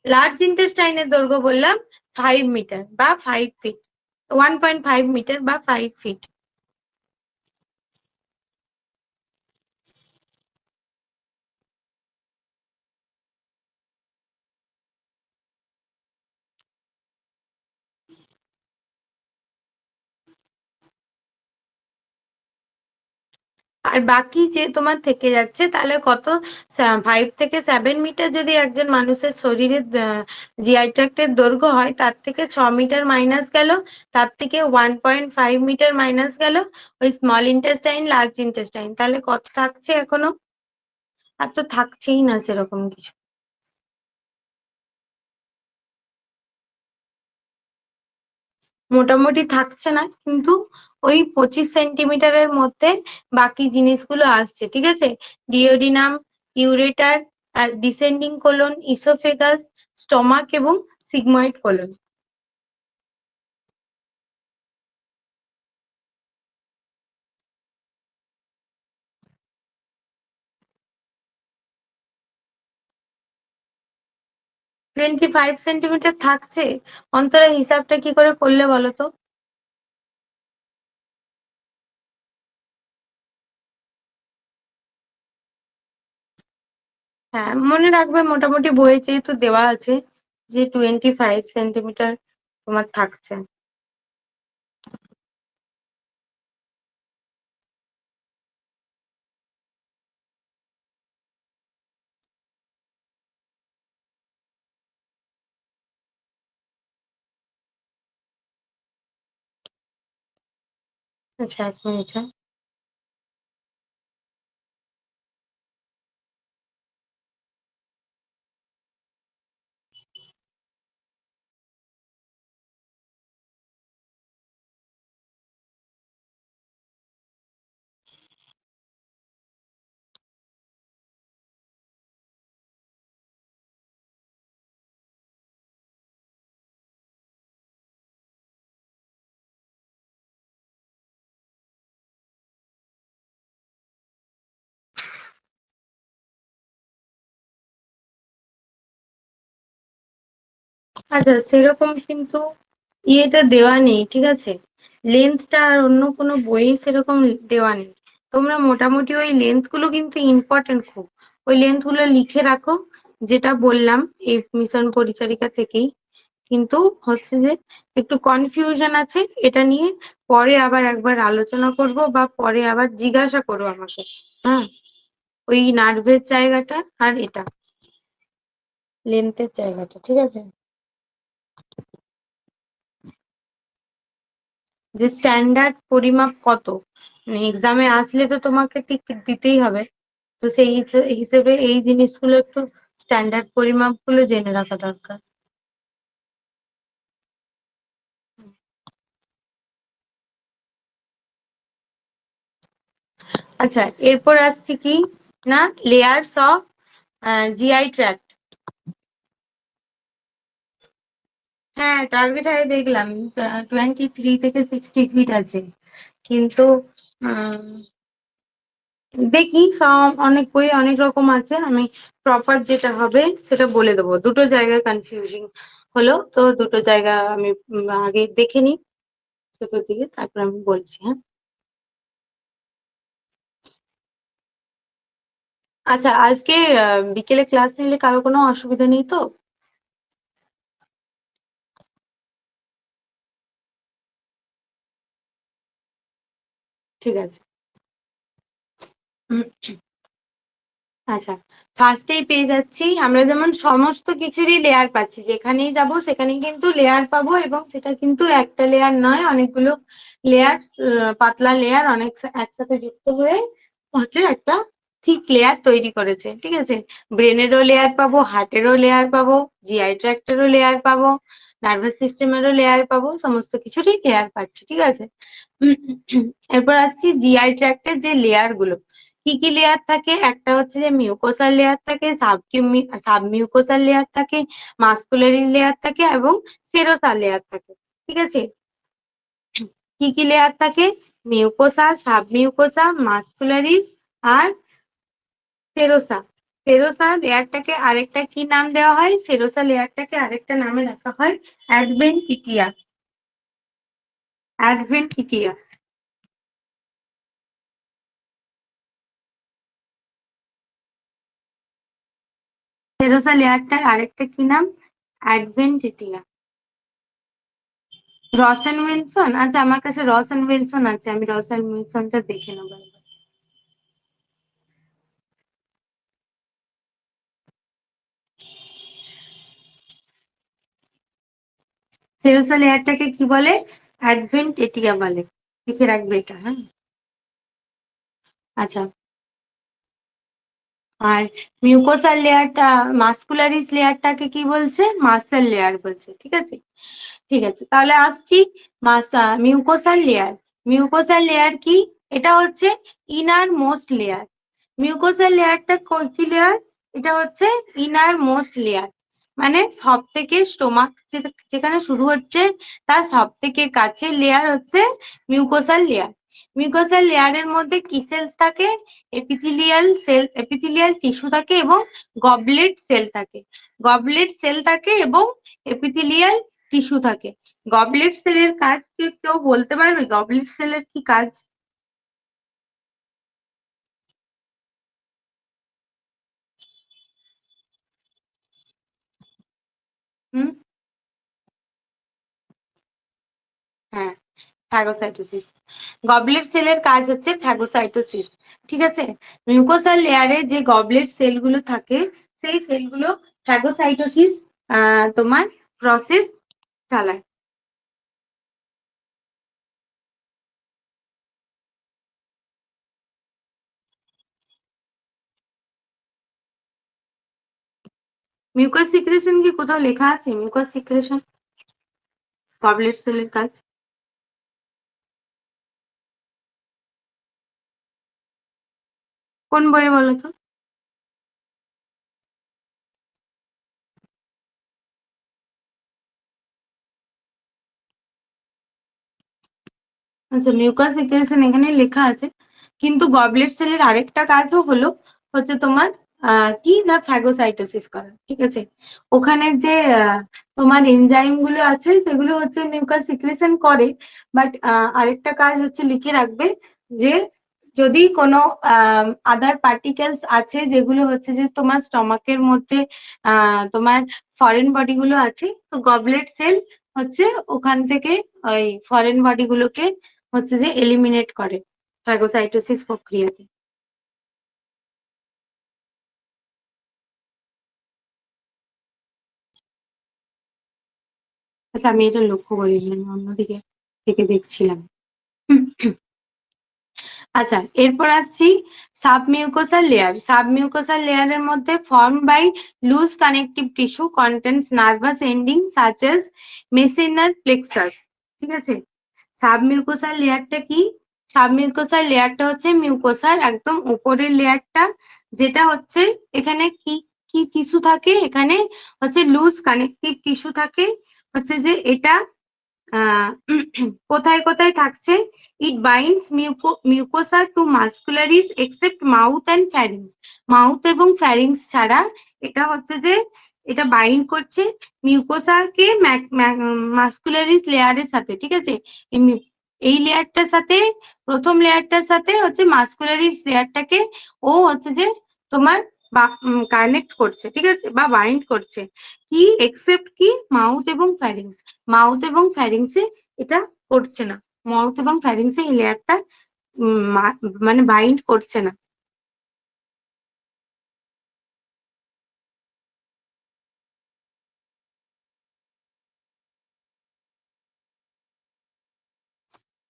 লার্জ ইন্টেস্টাইনের দৈর্ঘ্য বললাম 5 মিটার বা 5 ফিট, 1.5 মিটার বা 5 ফিট। আর বাকি যে তোমার থেকে যাচ্ছে তাহলে কত? 5 থেকে 7 মিটার যদি একজন মানুষের শরীরের জিআই ট্র্যাক্টের দৈর্ঘ্য হয়, তার থেকে 6 মিটার মাইনাস গেল, তার থেকে 1.5 মিটার মাইনাস গেল ওই স্মল ইন্টেস্টাইন লার্জ ইন্টেস্টাইন, তাহলে কত থাকছে এখনো? আর তো থাকছেই না সেরকম কিছু। মোটামুটি থাকছে না, কিন্তু ওই 25 সেন্টিমিটারের মধ্যে বাকি জিনিসগুলো আসছে। ঠিক আছে, ডিওডিনাম, ইউরেটার, আর ডিসেন্ডিং কোলন, ইসোফেগাস, স্টমাক এবং সিগময়েড কোলন। 25 সেন্টিমিটার থাকছে? অন্তরা হিসাবটা কি করে করলে বলো তো? হ্যাঁ, মনে রাখবে, মোটামুটি বইয়ে যেহেতু দেওয়া আছে যে 25 সেন্টিমিটার তোমার থাকছে। আচ্ছা, 1 মিনিট, হ্যাঁ। আচ্ছা, সেরকম কিন্তু ইয়েটা দেওয়া নেই, ঠিক আছে? লেন্থটা আর অন্য কোনো বইয়ে সেরকম দেওয়া নেই। তোমরা মোটামুটি ওই লেন্থ গুলো কিন্তু ইম্পর্টেন্ট খুব। ওই লেন্থ গুলো লিখে রাখো, যেটা বললাম এই মিশন পরিচারিকা থেকেই। কিন্তু হচ্ছে যে একটু কনফিউশন আছে এটা নিয়ে, পরে আবার একবার আলোচনা করব বা পরে আবার জিজ্ঞাসা করো আমাকে। হ্যাঁ, ওই নার্ভের জায়গাটা আর এটা লেন্থের জায়গাটা, ঠিক আছে? যে স্ট্যান্ডার্ড পরিমাপ কত, মানে এক্সামে আসলে তো তোমাকে ঠিক দিতেই হবে। তো সেই হিসেবে এই জিনিসগুলো একটু স্ট্যান্ডার্ড পরিমাপ গুলো জেনে রাখা দরকার। আচ্ছা, এরপর আসছি কি না, লেয়ার্স অফ জিআই ট্র্যাক্ট। হ্যাঁ, টার্গেট হাই দেখলাম 23 থেকে 60 ফিট আছে, কিন্তু উম, দেখি সব অনেক বই অনেক রকম আছে। আমি প্রপার যেটা হবে সেটা বলে দেবো। দুটো জায়গায় কনফিউজিং হলো তো, দুটো জায়গা আমি আগে দেখে নিই দুটো দিকে, তারপর আমি বলছি, হ্যাঁ। আচ্ছা, আজকে বিকেলে ক্লাস নিলে কারো কোনো অসুবিধা নেই তো? ঠিক আছে। উম, আচ্ছা, ফার্স্টেই পেয়ে যাচ্ছি আমরা যেমন সমস্ত কিছুরই লেয়ার পাচ্ছি, যেখানেই যাব সেখানেই কিন্তু লেয়ার পাবো, এবং সেটা কিন্তু একটা লেয়ার নয়, অনেকগুলো লেয়ার, পাতলা লেয়ার অনেক একসাথে যুক্ত হয়ে হচ্ছে একটা থিক লেয়ার তৈরি করেছে, ঠিক আছে? ব্রেনেরও লেয়ার পাবো, হার্টেরও লেয়ার পাবো, জিআই ট্র্যাক্টেরও লেয়ার পাবো, নার্ভাস সিস্টেমেরও লেয়ার পাবো, সমস্ত কিছুরই লেয়ার পাচ্ছি, ঠিক আছে? এরপর আসছি জিআই ট্র্যাক্টের যে লেয়ার গুলো, কি কি লেয়ার থাকে। একটা হচ্ছে যে মিউকোসাল লেয়ার থাকে, সাবমিউকোসাল লেয়ার থাকে, মাস্কুলারি লেয়ার থাকে এবং সেরোসা লেয়ার থাকে, ঠিক আছে? কি কি লেয়ার থাকে? মিউকোসা, সাবমিউকোসা, মাস্কুলারিস আর সেরোসা। সেরোসা লেয়ারটাকে আরেকটা কি নাম দেওয়া হয়? সেরোসা লেয়ারটাকে আরেকটা নামে রাখা হয় অ্যাডভেন্টিটিয়া। অ্যাডভেন্টিটিয়া। সেরোসা লেয়ারটার আরেকটা কি নাম? অ্যাডভেন্টিটিয়া। রসেন উইলসন, আচ্ছা আমার কাছে রসেন উইলসন আছে, আমি রসেন উইলসনটা দেখে নেবো একবার। সেরোসা লেয়ারটাকে কি বলে? অ্যাডভেন্টিটিয়া বলে। লিখে রাখবে এটা, হ্যাঁ। আচ্ছা, আর মিউকোসাল লেয়ারটা, মাস্কুলারিস লেয়ারটাকে কি বলছে? মাসেল লেয়ার বলছে, ঠিক আছে? ঠিক আছে, তাহলে আসছি মিউকোসাল লেয়ার। মিউকোসাল লেয়ার কি? এটা হচ্ছে ইনার মোস্ট লেয়ার। মিউকোসাল লেয়ারটা কি লেয়ার? এটা হচ্ছে ইনার মোস্ট লেয়ার, মানে সব থেকে স্টোমাক যেখানে শুরু হচ্ছে তার সব থেকে কাছের লেয়ার হচ্ছে মিউকোসাল লেয়ার। মিউকোসাল লেয়ারের মধ্যে কি সেলস থাকে? এপিথেলিয়াল সেল, এপিথেলিয়াল টিস্যু থাকে এবং গবলেট সেল থাকে। গবলেট সেল থাকে এবং এপিথেলিয়াল টিস্যু থাকে। গবলেট সেলের কাজ কি কেউ বলতে পারবে? গবলেট সেলের কি কাজ? হুম, হ্যাঁ, ফ্যাগোসাইটোসিস। গবলেট সেলের কাজ হচ্ছে ফ্যাগোসাইটোসিস, ঠিক আছে? মিউকোসাল লেয়ারে যে গবলেট সেলগুলো থাকে, সেই সেলগুলো ফ্যাগোসাইটোসিস তোমার প্রসেস চালায়। মিউকাস সিক্রেশন কি কোথাও লেখা আছে? মিউকাস সিক্রেশন গবলেট সেলের কাজ? কোন বইয়ে বলো তো? আচ্ছা, মিউকাস সিক্রেশন এখানে লেখা আছে, কিন্তু গবলেট সেলের আরেকটা কাজও হলো হচ্ছে তোমার কি না ফ্যাগোসাইটোসিস করা, ঠিক আছে? ওখানে যে তোমার এনজাইম গুলো আছে সেগুলো হচ্ছে মিউকাস সিক্রেশন করে, বাট আরেকটা কাজ হচ্ছে লিখে রাখবে যে যদি কোনো আদার পার্টিকেলস আছে যেগুলো হচ্ছে যে তোমার স্টমাকের মধ্যে তোমার ফরেন বডি গুলো আছে, তো গবলেট সেল হচ্ছে ওখান থেকে ওই ফরেন বডি গুলোকে হচ্ছে যে এলিমিনেট করে ফ্যাগোসাইটোসিস প্রক্রিয়াতে। আচ্ছা, আমি এটা লক্ষ্য করিনি, আমি অন্যদিকে থেকে দেখছিলাম। আচ্ছা, এরপর আসছি সাবমিউকোসাল লেয়ার। সাবমিউকোসাল লেয়ারের মধ্যে form by loose connective tissue contains nervous ending such as Meissner's plexus, ঠিক আছে? সাবমিউকোসাল লেয়ারটা কি? সাবমিউকোসাল লেয়ারটা হচ্ছে মিউকোসাল একদম উপরের লেয়ারটা, যেটা হচ্ছে এখানে কি কি টিস্যু থাকে, এখানে হচ্ছে লুজ কানেকটিভ টিস্যু থাকে, হচ্ছে যে এটা আহ কোথায় কোথায় থাকছে? It binds mucosa to muscularis except mouth and pharynx. Mouth এবং ফ্যারিংস ছাড়া এটা হচ্ছে যে এটা বাইন্ড করছে মিউকোসাকে মাস্কুলারিস লেয়ারের সাথে, ঠিক আছে? এই লেয়ারটার সাথে, প্রথম লেয়ারটার সাথে হচ্ছে মাস্কুলারিস লেয়ারটাকে ও হচ্ছে যে তোমার কানেক্ট করছে, ঠিক আছে, বা বাইন্ড করছে। কি এক্সেপ্ট কি? মাউথ এবং ফ্যারিংস। মাউথ এবং ফ্যারিংসে এটা করছে না। মাউথ এবং ফ্যারিংসে এই লেয়ারটা মানে বাইন্ড করছে না,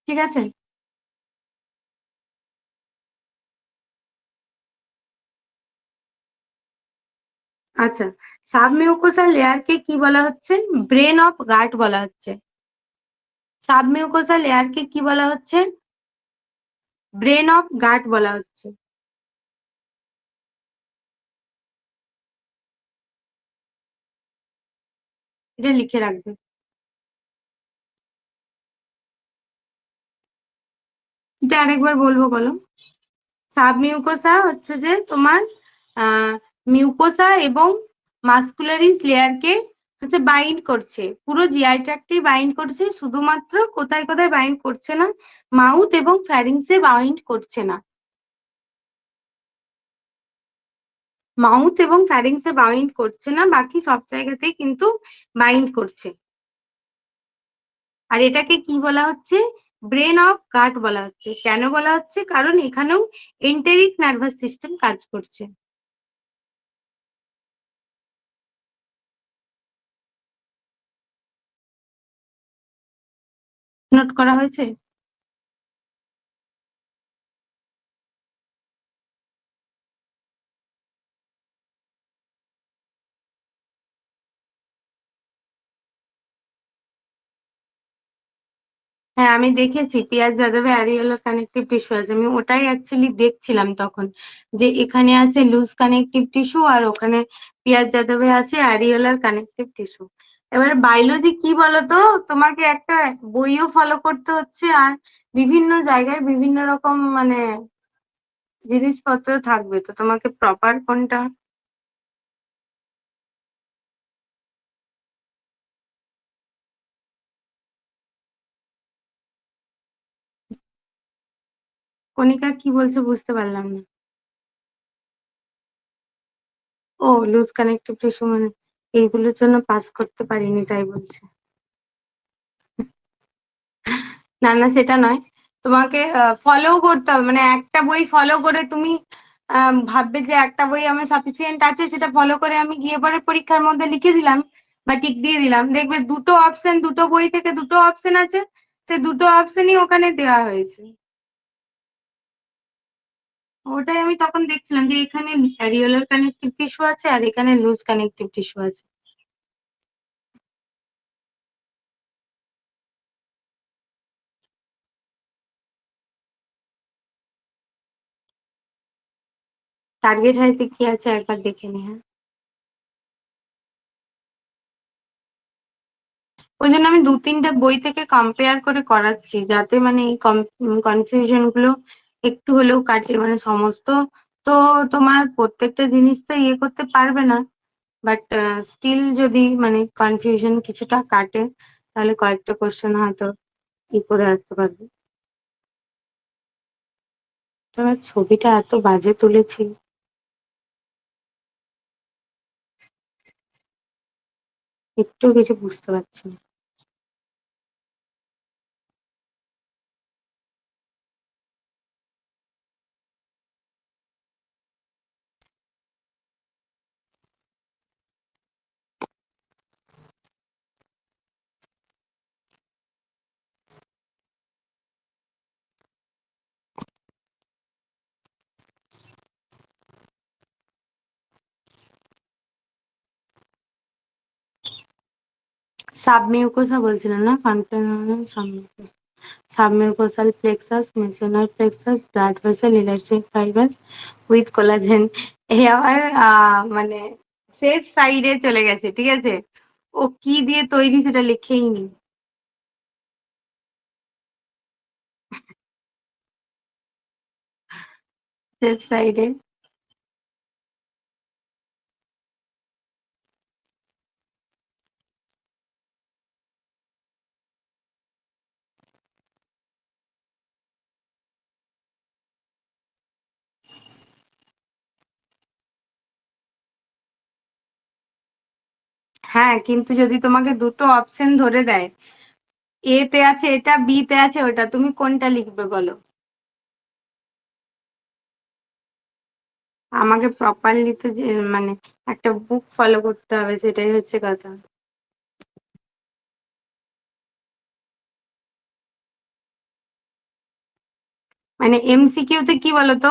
ঠিক আছে? আচ্ছা, সাবমিউকোসাল লেয়ারকে কি বলা হচ্ছে? ব্রেন অফ গাট বলা হচ্ছে। সাবমিউকোসাল লেয়ারকে কি বলা হচ্ছে? ব্রেন অফ গাট বলা হচ্ছে। এটা লিখে রাখবে। এটা আরেকবার বলবো, বলো। সাবমিউকোসা হচ্ছে যে তোমার আহ মিউকোসা এবং মাস্কুলারিস লেয়ারকে হচ্ছে বাইন্ড করছে, পুরো জিআই ট্র্যাক্টে বাইন্ড করছে, শুধুমাত্র কোথায় কোথায় বাইন্ড করছে না? মাউথ এবং ফ্যারিংসে বাইন্ড করছে না। মাউথ এবং ফ্যারিংসে বাইন্ড করছে না, বাকি সব জায়গাতেই কিন্তু বাইন্ড করছে। আর এটাকে কি বলা হচ্ছে? ব্রেন অফ গাট বলা হচ্ছে। কেন বলা হচ্ছে? কারণ এখানেও এন্টেরিক নার্ভাস সিস্টেম কাজ করছে। নোট করা হয়েছে? হ্যাঁ, আমি দেখেছি পিয়াজ যাদবে অ্যারিওলার কানেকটিভ টিস্যু আছে, আমি ওটাই অ্যাকচুয়ালি দেখছিলাম তখন, যে এখানে আছে লুজ কানেকটিভ টিস্যু আর ওখানে পিয়াজ যাদবে আছে অ্যারিওলার কানেকটিভ টিস্যু। এবার বায়োলজি কি বলতো, তোমাকে একটা বইও ফলো করতে হচ্ছে, আর বিভিন্ন জায়গায় বিভিন্ন রকম মানে জিনিসপত্র থাকবে, তো তোমাকে প্রপার কোনটা? কণিকা কি বলছে বুঝতে পারলাম না। ও, লুজ কানেকটিভ টিস্যু মানে এইগুলোর জন্য পাস করতে পারিনি তাই বলছে। না না, সেটা নয়। তোমাকে ফলো করতে হবে, মানে একটা বই ফলো করে তুমি ভাববে যে একটা বই আমার সাফিসিয়েন্ট আছে, সেটা ফলো করে আমি গিয়ে পরে পরীক্ষার মধ্যে লিখে দিলাম বা টিক দিয়ে দিলাম, দেখবে দুটো অপশন, দুটো বই থেকে দুটো অপশন আছে, সে দুটো অপশনই ওখানে দেওয়া হয়েছে। ওটাই আমি তখন দেখছিলাম যে এখানে রিয়েলার কানেকটিভ টিস্যু আছে আর এখানে লুজ কানেকটিভ টিস্যু আছে। টার্গেট হাইতে কি আছে একবার দেখে নি। হ্যাঁ, ওই জন্য আমি 2-3টে বই থেকে কম্পেয়ার করে করাচ্ছি, যাতে মানে এই কনফিউশন গুলো একটু হলেও কাটে। মানে সমস্ত তো তোমার প্রত্যেকটা জিনিস তো ইয়ে করতে পারবে না, বাট স্টিল যদি মানে কনফিউশন কিছুটা কাটে তাহলে কয়েকটা কোশ্চেন হয়তো ই করে আসতে পারবে। তোমার ছবিটা এত বাজে তুলেছি, একটু কিছু বুঝতে পারছি না। সাবমিউকোসা বলছিলাম না, submucosal plexus, Meissner plexus, blood vessel, elastic fibre with collagen. এ আবার মানে সেফ সাইডে চলে গেছে, ঠিক আছে। ও কি দিয়ে তৈরি সেটা লিখেই নি। সেফ সাইডে। হ্যাঁ, কিন্তু যদি তোমাকে দুটো অপশন ধরে দেয়, এ তে আছে এটা, বি তে আছে ওটা, তুমি কোনটা লিখবে বলো? আমাকে প্রপারলি তো যে মানে একটা বুক ফলো করতে হবে, সেটাই হচ্ছে কথা। মানে এমসিকিউ তে কি বলতো,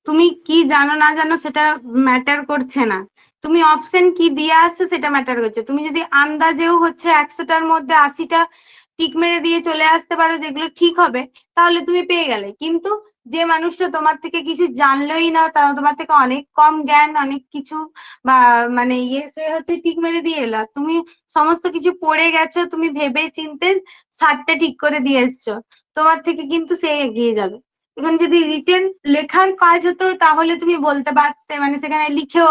তুমি কি জানো না জানো সেটা ম্যাটার করছে না, তুমি অপশন কি দিয়ে আসছো সেটা ম্যাটার করছে। তুমি যদি আন্দাজেও হচ্ছে 100টার মধ্যে 80টা টিক মেরে দিয়ে চলে আসতে পারো যেগুলো ঠিক হবে, তাহলে তুমি পেয়ে গেলে। কিন্তু যে মানুষটা তোমার থেকে কিছু জানলোই না, তাও তোমার থেকে অনেক কম জ্ঞান অনেক কিছু বা মানে ইয়ে, সে হচ্ছে টিক মেরে দিয়ে এলো। আর তুমি সমস্ত কিছু পড়ে গেছো, তুমি ভেবে চিন্তে 60টা ঠিক করে দিয়ে এসছো, তোমার থেকে কিন্তু সে এগিয়ে যাবে। এবং যদি রিটেন লেখার কাজ হতো তাহলে তুমি বলতে পারতে, মানে সেখানে লিখেও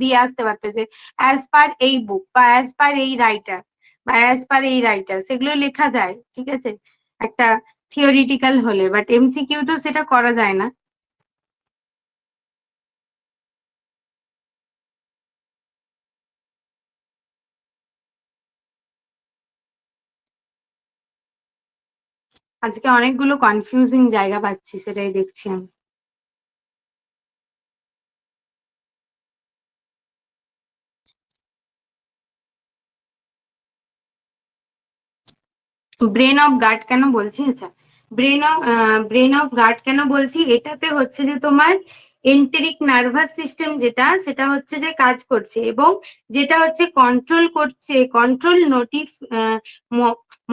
দিয়ে আসতে পারতে যে অ্যাজ পার এই বুক বা অ্যাজ পার এই রাইটার বা অ্যাজ পার এই রাইটার, সেগুলো লেখা যায়, ঠিক আছে, একটা থিওরিটিক্যাল হলে। বাট এমসিকিউ তো সেটা করা যায় না। আজকে অনেকগুলো কনফিউজিং জায়গা পাচ্ছি, সেটাই দেখছি আমি। ব্রেন অফ গার্ড কেন বলছি, আচ্ছা, ব্রেন অফ গার্ড কেন বলছি, এটাতে হচ্ছে যে তোমার এন্টেরিক নার্ভাস সিস্টেম যেটা, সেটা হচ্ছে যে কাজ করছে এবং যেটা হচ্ছে কন্ট্রোল করছে, কন্ট্রোল নোটিফ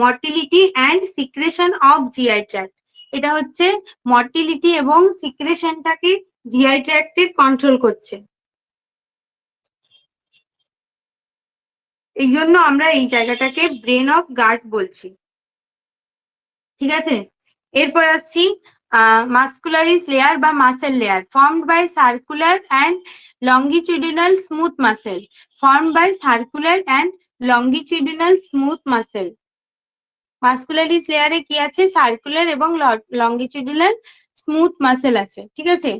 motility and secretion of GI tract. এটা হচ্ছে মটিলিটি এবং সিক্রেশনটাকে জিআই ট্র্যাক্টে কন্ট্রোল করছে। এই জন্য আমরা এই জায়গাটাকে ব্রেন অফ গার্ড বলছি, ঠিক আছে। এরপর আসছি মাস্কুলারিস লেয়ার বা muscle layer, formed by circular and longitudinal smooth muscle, formed by circular and longitudinal smooth muscle. Muscularis লেয়ারে কি আছে, সার্কুলার এবং লঙ্গিচুডিনাল স্মুথ মাসেল আছে, ঠিক আছে।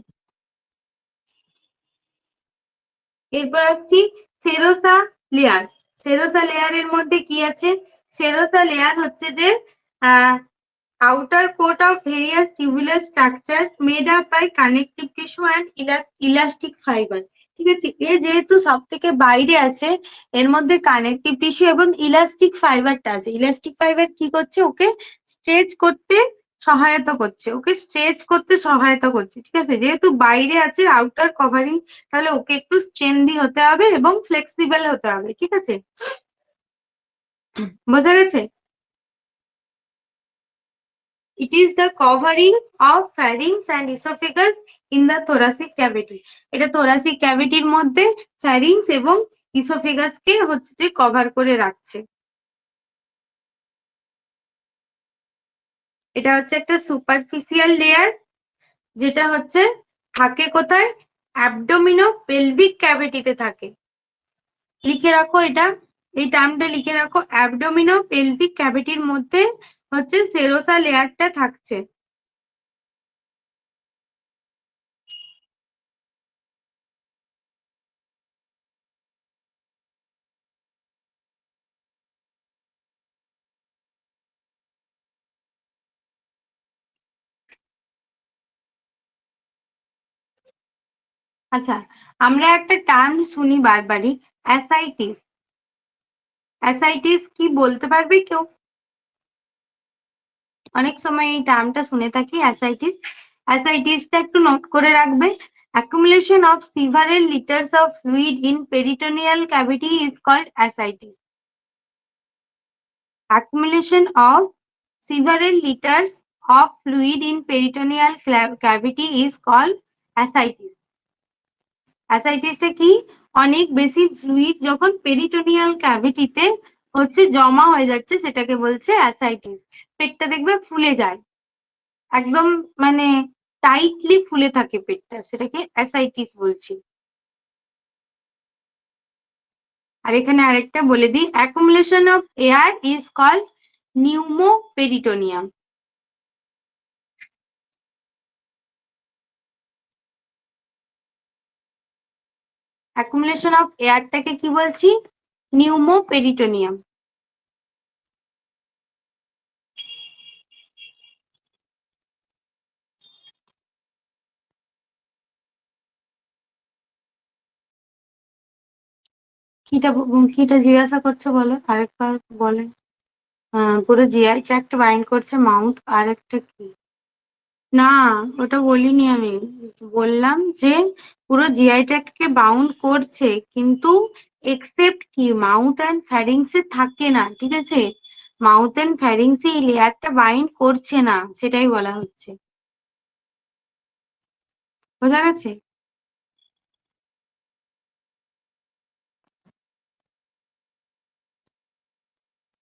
এরপর আসছি সেরোসা লেয়ার। সেরোসা লেয়ারের মধ্যে কি আছে, সেরোসা লেয়ার হচ্ছে যে outer coat of various tubular structures made up by connective tissue and elastic fiber, ঠিক আছে। এ যেহেতু সব থেকে বাইরে আছে, এর মধ্যে কানেকটিভ টিস্যু এবং ইলাস্টিক ফাইবারটা আছে। ইলাস্টিক ফাইবার কি করছে, ওকে স্ট্রেচ করতে সহায়তা করছে, ওকে স্ট্রেচ করতে সহায়তা করছে, ঠিক আছে। যেহেতু বাইরে আছে আউটার কভারিং, তাহলে ওকে একটু স্ট্রেন্দি হতে হবে এবং ফ্লেক্সিবল হতে হবে, ঠিক আছে। বোঝা গেছে? It is the covering of pharynx and esophagus in the thoracic cavity. এটা thoracic cavity এর মধ্যে pharynx এবং esophagus কে হচ্ছে যে কভার করে রাখছে। এটা হচ্ছে একটা সুপারফিশিয়াল লেয়ার, যেটা হচ্ছে থাকে কোথায়, অ্যাবডোমিনো পেলভিক ক্যাভিটিতে থাকে। লিখে রাখো এটা, এই টার্মটা লিখে রাখো, অ্যাবডোমিনো পেলভিক ক্যাভিটির মধ্যে হচ্ছে সেরোসা লেয়ারটা থাকছে। আচ্ছা, আমরা একটা টার্ম শুনি বারবারই, অ্যাসাইটিস। অ্যাসাইটিস কি বলতে পারবে কেউ? অনেক সময় এই টার্মটা শুনে থাকি, অ্যাসাইটিস। অ্যাসাইটিসটা একটু নোট করে রাখবে। Accumulation of several liters of fluid in peritoneal cavity is called ascites. Accumulation of several liters of fluid in peritoneal cavity is called ascites. অ্যাসাইটিসটা কি? অনেক বেশি ফ্লুইড যখন পেরিটোনিয়াল ক্যাভিটিতে হচ্ছে জমা হয়ে যাচ্ছে, সেটাকে বলছে অ্যাসাইটিস। পেটটা দেখবে ফুলে যায়, একদম মানে টাইটলি ফুলে থাকে পেটটা, সেটাকে অ্যাসাইটিস বলছি। আর এখানে আরেকটা বলে দিই, accumulation of air is called pneumoperitoneum. Accumulation of এয়ারটাকে কি বলছি? নিউমোপেরিটোনিয়াম। কিটা কিটা জিজ্ঞাসা করছো বলো আরেকবার, বলে। পুরো জিআই ট্র্যাক্ট বাইন্ড করছে মাউথ, আর একটা কি? না, ওটা বলিনি আমি। বললাম যে পুরো জিআই ট্র্যাক্টকে বাউন্ড করছে, কিন্তু এক্সেপ্ট কি, মাউথ অ্যান্ড ফ্যারিংসে থাকে না, ঠিক আছে। মাউথ অ্যান্ড ফ্যারিংসে এই লেয়ারটা বাইন্ড করছে না, সেটাই বলা হচ্ছে। বোঝা গেছে?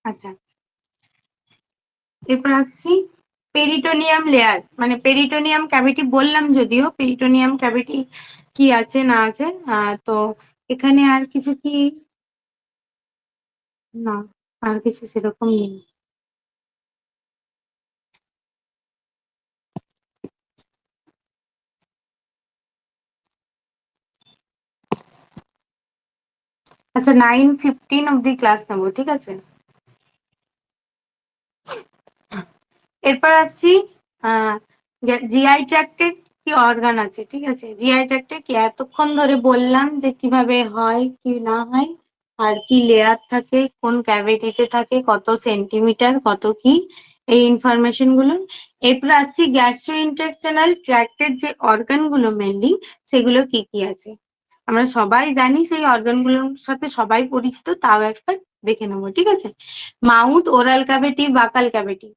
আচ্ছা, এরপর আসছি পেরিটোনিয়াম লেয়ার, মানে পেরিটোনিয়াম ক্যাভিটি বললাম, যদিও পেরিটোনিয়াম ক্যাভিটি কি আছে না আছে। তো এখানে আর কিছু কি, না, আর কিছু সেরকম নেই। আচ্ছা, 9:15 অব্দি ক্লাস নেবো, ঠিক আছে। এরপর আসছি জিআই ট্র্যাক্টের কি অর্গান আছে, ঠিক আছে। জিআই ট্র্যাক্টে কি এতক্ষণ ধরে বললাম যে কিভাবে হয় কি না হয়, আর কি লেয়ার থাকে, কোন ক্যাভিটিতে থাকে, কত সেন্টিমিটার, কত কি, এই ইনফরমেশন গুলো। এরপর আসছি গ্যাস্ট্রোইন্টেস্টাইনাল ট্র্যাক্টের যে অর্গান গুলো মেনলি, সেগুলো কি কি আছে। আমরা সবাই জানি, সেই অর্গান গুলোর সাথে সবাই পরিচিত, তাও একবার দেখে নেবো, ঠিক আছে। Mouth, oral cavity, বাকাল cavity.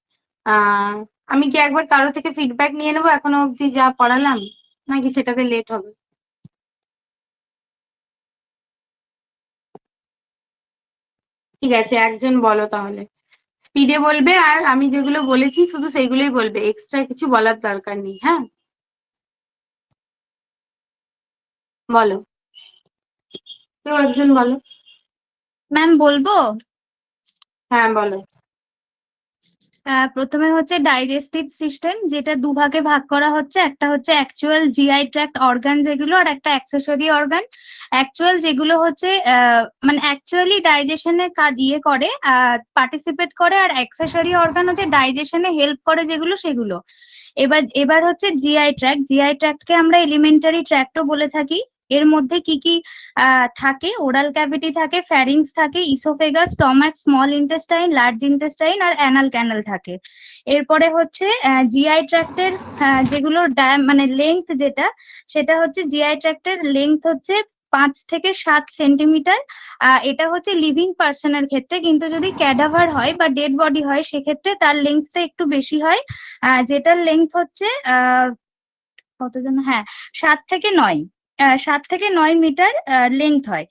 আমি কি একবার কারো থেকে ফিডব্যাক নিয়ে নেবো এখনো অব্দি যা পড়ালাম, নাকি সেটাতে লেট হবে? ঠিক আছে, একজন বলো তাহলে। স্পিডে বলবে, আর আমি যেগুলো বলেছি শুধু সেইগুলোই বলবে, এক্সট্রা কিছু বলার দরকার নেই, হ্যাঁ। বলো, কেউ একজন বলো। ম্যাম বলবো? হ্যাঁ, বলো। প্রথমে হচ্ছে ডাইজেস্টিভ সিস্টেম, যেটা দুভাগে ভাগ করা হচ্ছে। একটা হচ্ছে অ্যাকচুয়াল জিআই ট্র্যাক্ট অর্গান যেগুলো, আর একটা অ্যাক্সেসরি অর্গান। অ্যাকচুয়াল যেগুলো হচ্ছে মানে অ্যাকচুয়ালি ডাইজেশনে করে, পার্টিসিপেট করে, আর অ্যাক্সেসরি অর্গান হচ্ছে ডাইজেশনে হেল্প করে যেগুলো, সেগুলো। এবার এবার হচ্ছে জিআই ট্র্যাক্ট। জিআই ট্র্যাক্টকে আমরা এলিমেন্টারি ট্র্যাক্টও বলে থাকি। এর মধ্যে কি কি থাকে? ওরাল ক্যাভিটি থাকে, ফ্যারিংস থাকে, oesophagus, stomach, small intestine, large intestine আর অ্যানাল ক্যানাল থাকে। এরপরে হচ্ছে জিআই ট্র্যাক্টের যেগুলো মানে লেংথ যেটা, সেটা হচ্ছে জিআই ট্র্যাক্টের লেংথ হচ্ছে 5 থেকে 7 সেন্টিমিটার। এটা হচ্ছে লিভিং পার্সনের ক্ষেত্রে, কিন্তু যদি ক্যাডাভার হয় বা ডেড বডি হয় সেক্ষেত্রে তার লেন্থটা একটু বেশি হয়, যেটার লেন্থ হচ্ছে কতজন, হ্যাঁ 7 থেকে 9, 7 থেকে 9 মিটার লেন্থ হয়।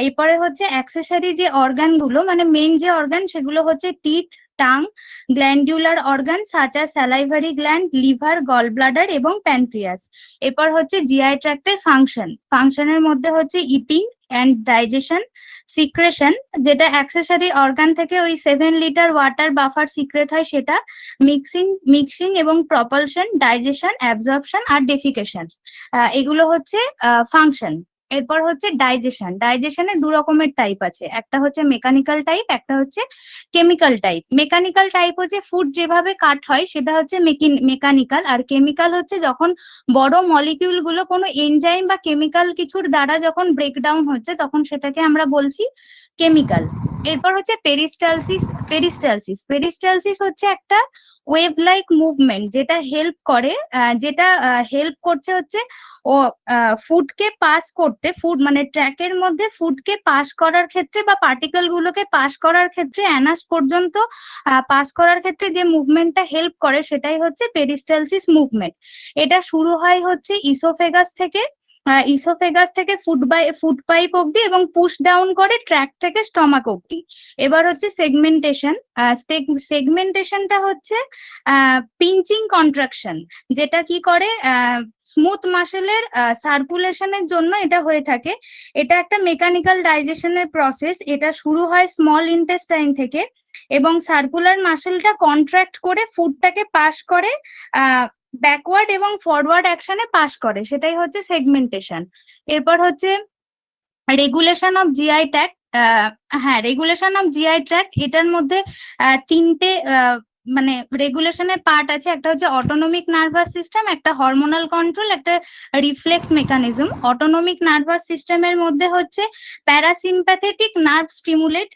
এরপরে হচ্ছে অ্যাক্সেসরি যে অর্গান গুলো, মানে মেন যে অর্গান, সেগুলো হচ্ছে teeth, tongue, glandular organ such as salivary gland, liver, gallbladder এবং প্যানক্রিয়াস। এরপর হচ্ছে জিআই ট্র্যাক্টের ফাংশনের মধ্যে হচ্ছে ইটিং অ্যান্ড ডাইজেশন, সিক্রেশন, যেটা অ্যাক্সেসরি অর্গান থেকে ওই 7 লিটার ওয়াটার বাফার সিক্রেট হয় সেটা, মিক্সিং এবং প্রপালশন, ডাইজেশন, অ্যাবজর্পশন আর ডেফিকেশন, এগুলো হচ্ছে ফাংশন। এরপর হচ্ছে ডাইজেশনে 2 রকমের টাইপ আছে, একটা হচ্ছে মেকানিক্যাল টাইপ, একটা হচ্ছে কেমিক্যাল টাইপ। মেকানিক্যাল টাইপ হচ্ছে ফুড যেভাবে কাট হয় সেটা হচ্ছে মেকানিক্যাল, আর কেমিক্যাল হচ্ছে যখন বড় মলিকিউল গুলো কোনো এনজাইম বা কেমিক্যাল কিছুর দ্বারা যখন ব্রেকডাউন হচ্ছে তখন সেটাকে আমরা বলছি কেমিক্যাল। এরপর হচ্ছে পেরিস্টালসিস হচ্ছে একটা ওয়েভ লাইক মুভমেন্ট যেটা হেল্প করছে হচ্ছে ও ফুডকে পাস করতে, ফুড মানে ট্র্যাকের মধ্যে ফুডকে পাস করার ক্ষেত্রে বা পার্টিকেল গুলোকে পাস করার ক্ষেত্রে অ্যানাস পর্যন্ত পাস করার ক্ষেত্রে যে মুভমেন্টটা হেল্প করে সেটাই হচ্ছে পেরিস্টালসিস মুভমেন্ট। এটা শুরু হয় হচ্ছে ইসোফেগাস থেকে ফুড পাইপ অব্দি এবং পুশ ডাউন করে ট্র্যাক থেকে স্টমাক অব্দি। এবার হচ্ছে সেগমেন্টেশনটা হচ্ছে পিঞ্চিং কন্ট্রাকশন, যেটা কি করে স্মুথ মাসেলের সার্কুলেশনের জন্য এটা হয়ে থাকে। এটা একটা মেকানিক্যাল ডাইজেশনের প্রসেস, এটা শুরু হয় স্মল ইন্টেস্টাইন থেকে এবং সার্কুলার মাসেলটা কন্ট্রাক্ট করে ফুডটাকে পাস করে ব্যাকওয়ার্ড এবং ফরওয়ার্ড অ্যাকশনে পাস করে, সেটাই হচ্ছে সেগমেন্টেশন। এরপর হচ্ছে regulation of GI tract. Regulation of GI tract, এটার মধ্যে 3টে মানে রেগুলেশনের পার্ট আছে, একটা হচ্ছে অটোনমিক নার্ভাস সিস্টেম, একটা হরমোনাল কন্ট্রোল, একটা রিফ্লেক্স মেকানিজম। অটোনমিক নার্ভাস সিস্টেমের মধ্যে হচ্ছে প্যারাসিম্প্যাথেটিক নার্ভ স্টিমুলেট,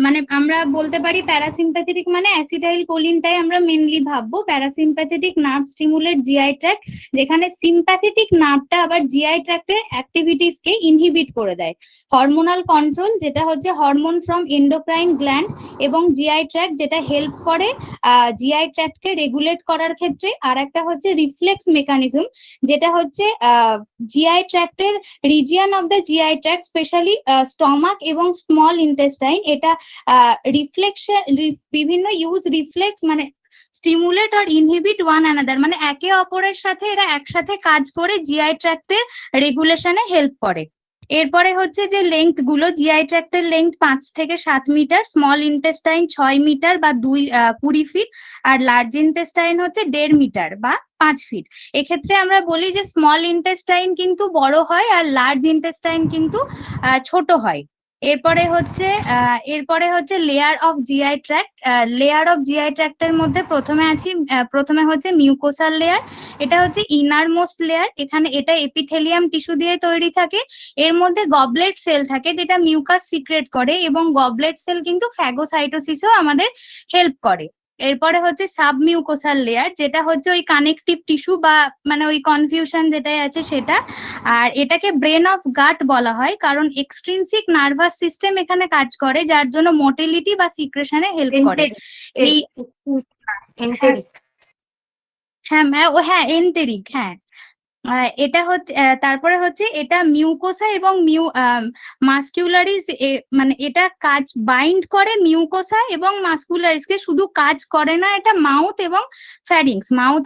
মানে আমরা বলতে পারি প্যারাসিম্প্যাথেটিক মানে অ্যাসিটাইল কোলিনটাই আমরা মেনলি ভাববো। Parasympathetic nerve stimulate GI tract, যেখানে সিম্প্যাথেটিক নার্ভটা আবার জিআই ট্র্যাক্টের অ্যাক্টিভিটিসকে ইনহিবিট করে দেয়। হরমোনাল কন্ট্রোল, যেটা হচ্ছে হরমোন ফ্রম এন্ডোক্রাইন গ্ল্যান্ড এবং জিআই ট্র্যাক্ট, যেটা হেল্প করে জিআই ট্র্যাক্টকে রেগুলেট করার ক্ষেত্রে। আর একটা হচ্ছে রিফ্লেক্স মেকানিজম, যেটা হচ্ছে জিআই ট্র্যাক্টের region of the GI tract, specially stomach এবং স্মল ইন্টেস্টাইন, এটা রিফ্লেকশন বিভিন্ন রিফ্লেক্স মানে স্টিমুলেট আর ইনহিবিট ওয়ান অ্যানাদার, মানে একে অপরের সাথে এরা একসাথে কাজ করে জিআই ট্র্যাক্টের রেগুলেশনে হেল্প করে। এরপরে হচ্ছে যে লেংথ গুলো, জিআই ট্র্যাক্টের লেংথ 5 থেকে 7 মিটার, স্মল ইন্টেস্টাইন 6 মিটার বা 20 ফিট, আর লার্জ ইন্টেস্টাইন হচ্ছে 1.5 মিটার বা 5 ফিট। এক্ষেত্রে আমরা বলি যে স্মল ইন্টেস্টাইন কিন্তু বড় হয় আর লার্জ ইন্টেস্টাইন কিন্তু ছোট হয়। এরপরে হচ্ছে layer of GI tract. Layer of GI ট্র্যাক্টের মধ্যে প্রথমে হচ্ছে মিউকোসাল লেয়ার। এটা হচ্ছে ইনার মোস্ট লেয়ার, এটা এপিথেলিয়াম টিস্যু দিয়ে তৈরি থাকে। এর মধ্যে গবলেট সেল থাকে যেটা মিউকাস সিক্রেট করে, এবং গবলেট সেল কিন্তু ফ্যাগোসাইটোসিসেও আমাদের হেল্প করে। এরপরে হচ্ছে সাবমিউকোসাল লেয়ার, যেটা হচ্ছে ওই কানেকটিভ টিস্যু বা মানে ওই কনফিউশন যেটাই আছে সেটা। আর এটাকে ব্রেন অফ গাট বলা হয়, কারণ এক্সট্রিনসিক নার্ভাস সিস্টেম এখানে কাজ করে, যার জন্য মোটিলিটি বা সিক্রেশনে হেল্প করে। এই হ্যাঁ এন্টেরিক, হ্যাঁ। এটা হচ্ছে তারপরে হচ্ছে এটা মিউকোসা এবং মাস্কুলারিস, মানে এটা কাজ বাইন্ড করে মিউকোসা এবং মাস্কুলারিসকে, শুধু কাজ করে না এটা মাউথ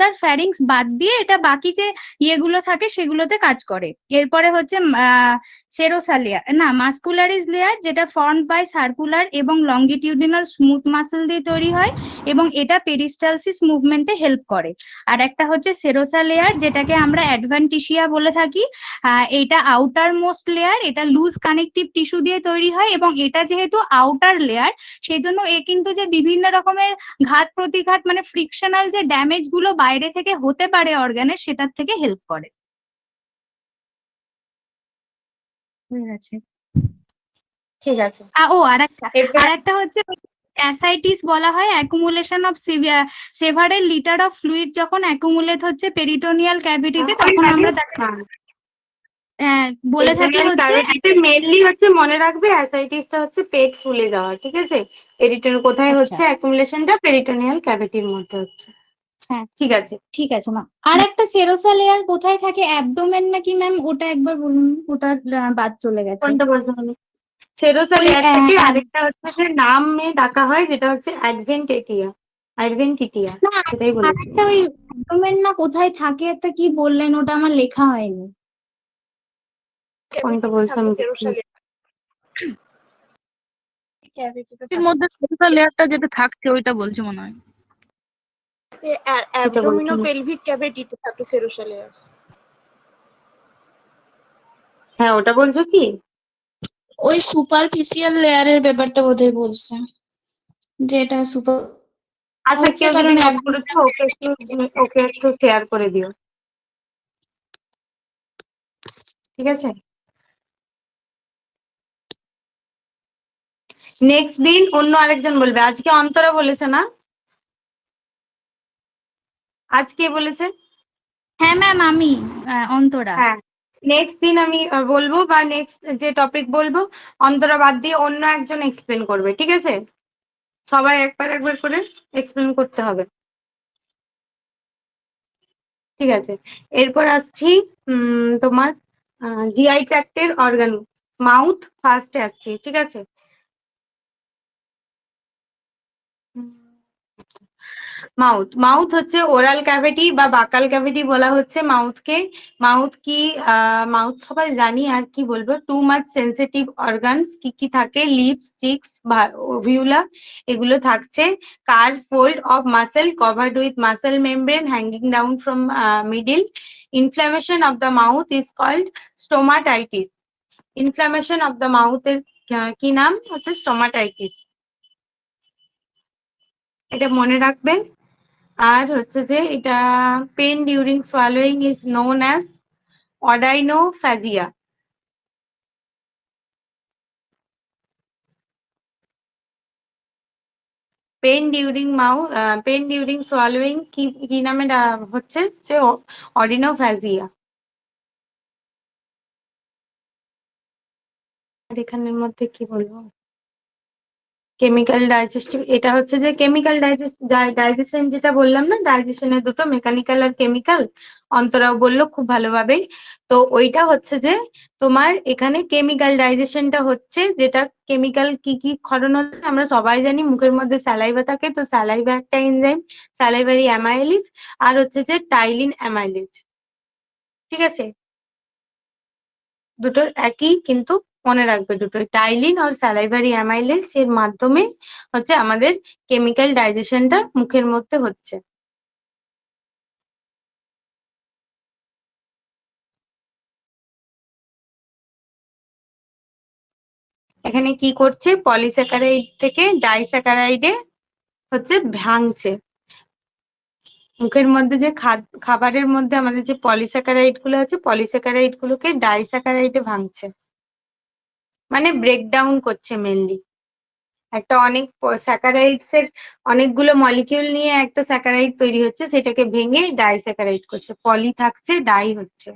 আর ফ্যারিংস বাদ দিয়ে এটা বাকি যে ইয়েগুলো থাকে সেগুলোতে কাজ করে। এরপরে হচ্ছে সেরোসা লেয়ার, না মাস্কুলারিস লেয়ার, যেটা ফর্মড বাই সার্কুলার এবং লঙ্গিটিউডিনাল স্মুথ মাসেল দিয়ে তৈরি হয় এবং এটা পেরিস্টালসিস মুভমেন্টে হেল্প করে। আর একটা হচ্ছে সেরোসা লেয়ার, যেটাকে আমরা অ্যাডভেন্টিসিয়া বলে থাকি। এটা আউটার মোস্ট লেয়ার, এটা লুজ কানেকটিভ টিস্যু দিয়ে তৈরি হয় এবং এটা যেহেতু আউটার লেয়ার সেই জন্য কিন্তু যে বিভিন্ন রকমের ঘাত প্রতিঘাত মানে ফ্রিকশনাল যে ড্যামেজ গুলো বাইরে থেকে হতে পারে অর্গানের, সেটার থেকে হেল্প করে। হয়ে গেছে। ঠিক আছে। ও আরেকটা এরপর আরেকটা হচ্ছে অ্যাসাইটিস বলা হয় accumulation of several litre of fluid যখন অ্যাকুমুলেট হচ্ছে পেরিটোনিয়াল ক্যাভিটিতে, তখন আমরা তাকে বলে থাকি হচ্ছে মেনলি হচ্ছে মনে রাখবে অ্যাসাইটিসটা হচ্ছে পেট ফুলে যাওয়া, ঠিক আছে। কোথায় আচ্ছা হচ্ছে অ্যাকুমুলেশনটা পেরিটোনিয়াল ক্যাভিটির মধ্যে হচ্ছে। হ্যাঁ ঠিক আছে। ঠিক আছে ম্যাম। আর একটা সেরোসা লেয়ার কোথায় থাকে, অ্যাবডোমেন নাকি ম্যাম? ওটা একবার বলুন, ওটা বাদ চলে গেছে। কোনটা বলতে হবে? সেরোসা ওই লেয়ার থেকে আরেকটা হচ্ছে যে নামে ডাকা হয়, যেটা হচ্ছে অ্যাডভেন্টিটিয়া, না সেটাই বলেছি। আরেকটা ওই অ্যাবডোমেন না কোথায় থাকে একটা কি বললেন, ওটা আমার লেখা হয়নি। কোনটা বলছি আমি এর মধ্যে সেরোসা লেয়ারটা যেটা থাকছে ওইটা বলছে মনে হয়। অ্যাবডোমিনোপেলভিক ক্যাভিটিতে থাকে সেরোসা লেয়ার। হ্যাঁ, ওটা বলছো কি? ওই সুপারফিশিয়াল লেয়ারের ব্যাপারটা বোধহয় বলছে, যেটা সুপার আচ্ছা, হচ্ছে কেউ যদি কারণ নোট করেছো ওকে একটু শেয়ার করে দিও, ঠিক আছে। নেক্সট দিন অন্য আরেকজন বলবে। আজকে অন্তরা বলেছে না? আজকে বলেছে? হ্যাঁ ম্যাম আমি অন্তরা। হ্যাঁ, নেক্সট দিন আমি বলবো, বা নেক্সট যে টপিক বলবো অন্তরা বাদ দিয়ে অন্য একজন এক্সপ্লেন করবে, ঠিক আছে। সবাই একবার একবার করে এক্সপ্লেন করতে হবে, ঠিক আছে। এরপর আসছি তোমার জিআই ট্র্যাক্টের অর্গান। মাউথ ফার্স্টে আসছি, ঠিক আছে। মাউথ হচ্ছে ওরাল ক্যাভিটি বা বাকাল ক্যাভিটি বলা হচ্ছে মাউথকে। মাউথ সবাই জানি, আর কি বলবো। টু মাচ সেন্সিটিভ অর্গানস কি কি থাকে? লিপস, চিক্স, ওভিউলা, এগুলো থাকছে। Curve fold of muscle covered with muscle membrane hanging down from middle. Inflammation of the mouth is called stomatitis. Inflammation of the মাউথের কি নাম? হচ্ছে স্টোমাটাইটিস, এটা মনে রাখবে। আর হচ্ছে যে এটা pain during swallowing is known as odynophagia. Pain during swallowing কি নামে হচ্ছে যে অডিনোফ্যাজিয়া। আর এখানের মধ্যে কি বলবো? কেমিক্যাল ডাইজেস্টিভ, এটা হচ্ছে যে কেমিক্যাল ডাইজেশন যেটা বললাম না, ডাইজেশনের দুটো মেকানিক্যাল আর কেমিক্যাল, অন্তরাও বললো খুব ভালোভাবেই। তো ওইটা হচ্ছে যে তোমার এখানে কেমিক্যাল ডাইজেশনটা হচ্ছে যেটা কেমিক্যাল কি কি ক্ষরণ হচ্ছে আমরা সবাই জানি। মুখের মধ্যে স্যালাইভা থাকে, তো স্যালাইভা একটা এনজাইম, স্যালাইভারি অ্যামাইলিজ, আর হচ্ছে যে টাইলিন অ্যামাইলিজ, ঠিক আছে। দুটোর একই, কিন্তু মনে রাখবে দুটোই টাইলিন আর স্যালাইভারি অ্যামাইলেজ এর মাধ্যমে হচ্ছে আমাদের কেমিক্যাল ডাইজেশনটা মুখের মধ্যে হচ্ছে। এখানে কি করছে? পলিস্যাকারাইড থেকে ডাইস্যাকারাইডে হচ্ছে ভাঙছে। মুখের মধ্যে যে খাবারের মধ্যে আমাদের যে পলিস্যাকারাইড গুলো আছে, পলিস্যাকারাইড গুলোকে ডাইস্যাকারাইডে ভাঙছে, মানে ব্রেকডাউন করছে মেনলি। একটা অনেক স্যাকারাইডস এর অনেকগুলো মলিকিউল নিয়ে একটা স্যাকারাইড তৈরি হচ্ছে, সেটাকে ভেঙে ডাইস্যাকারাইড করছে। পলি থাকছে, ডাই হচ্ছে,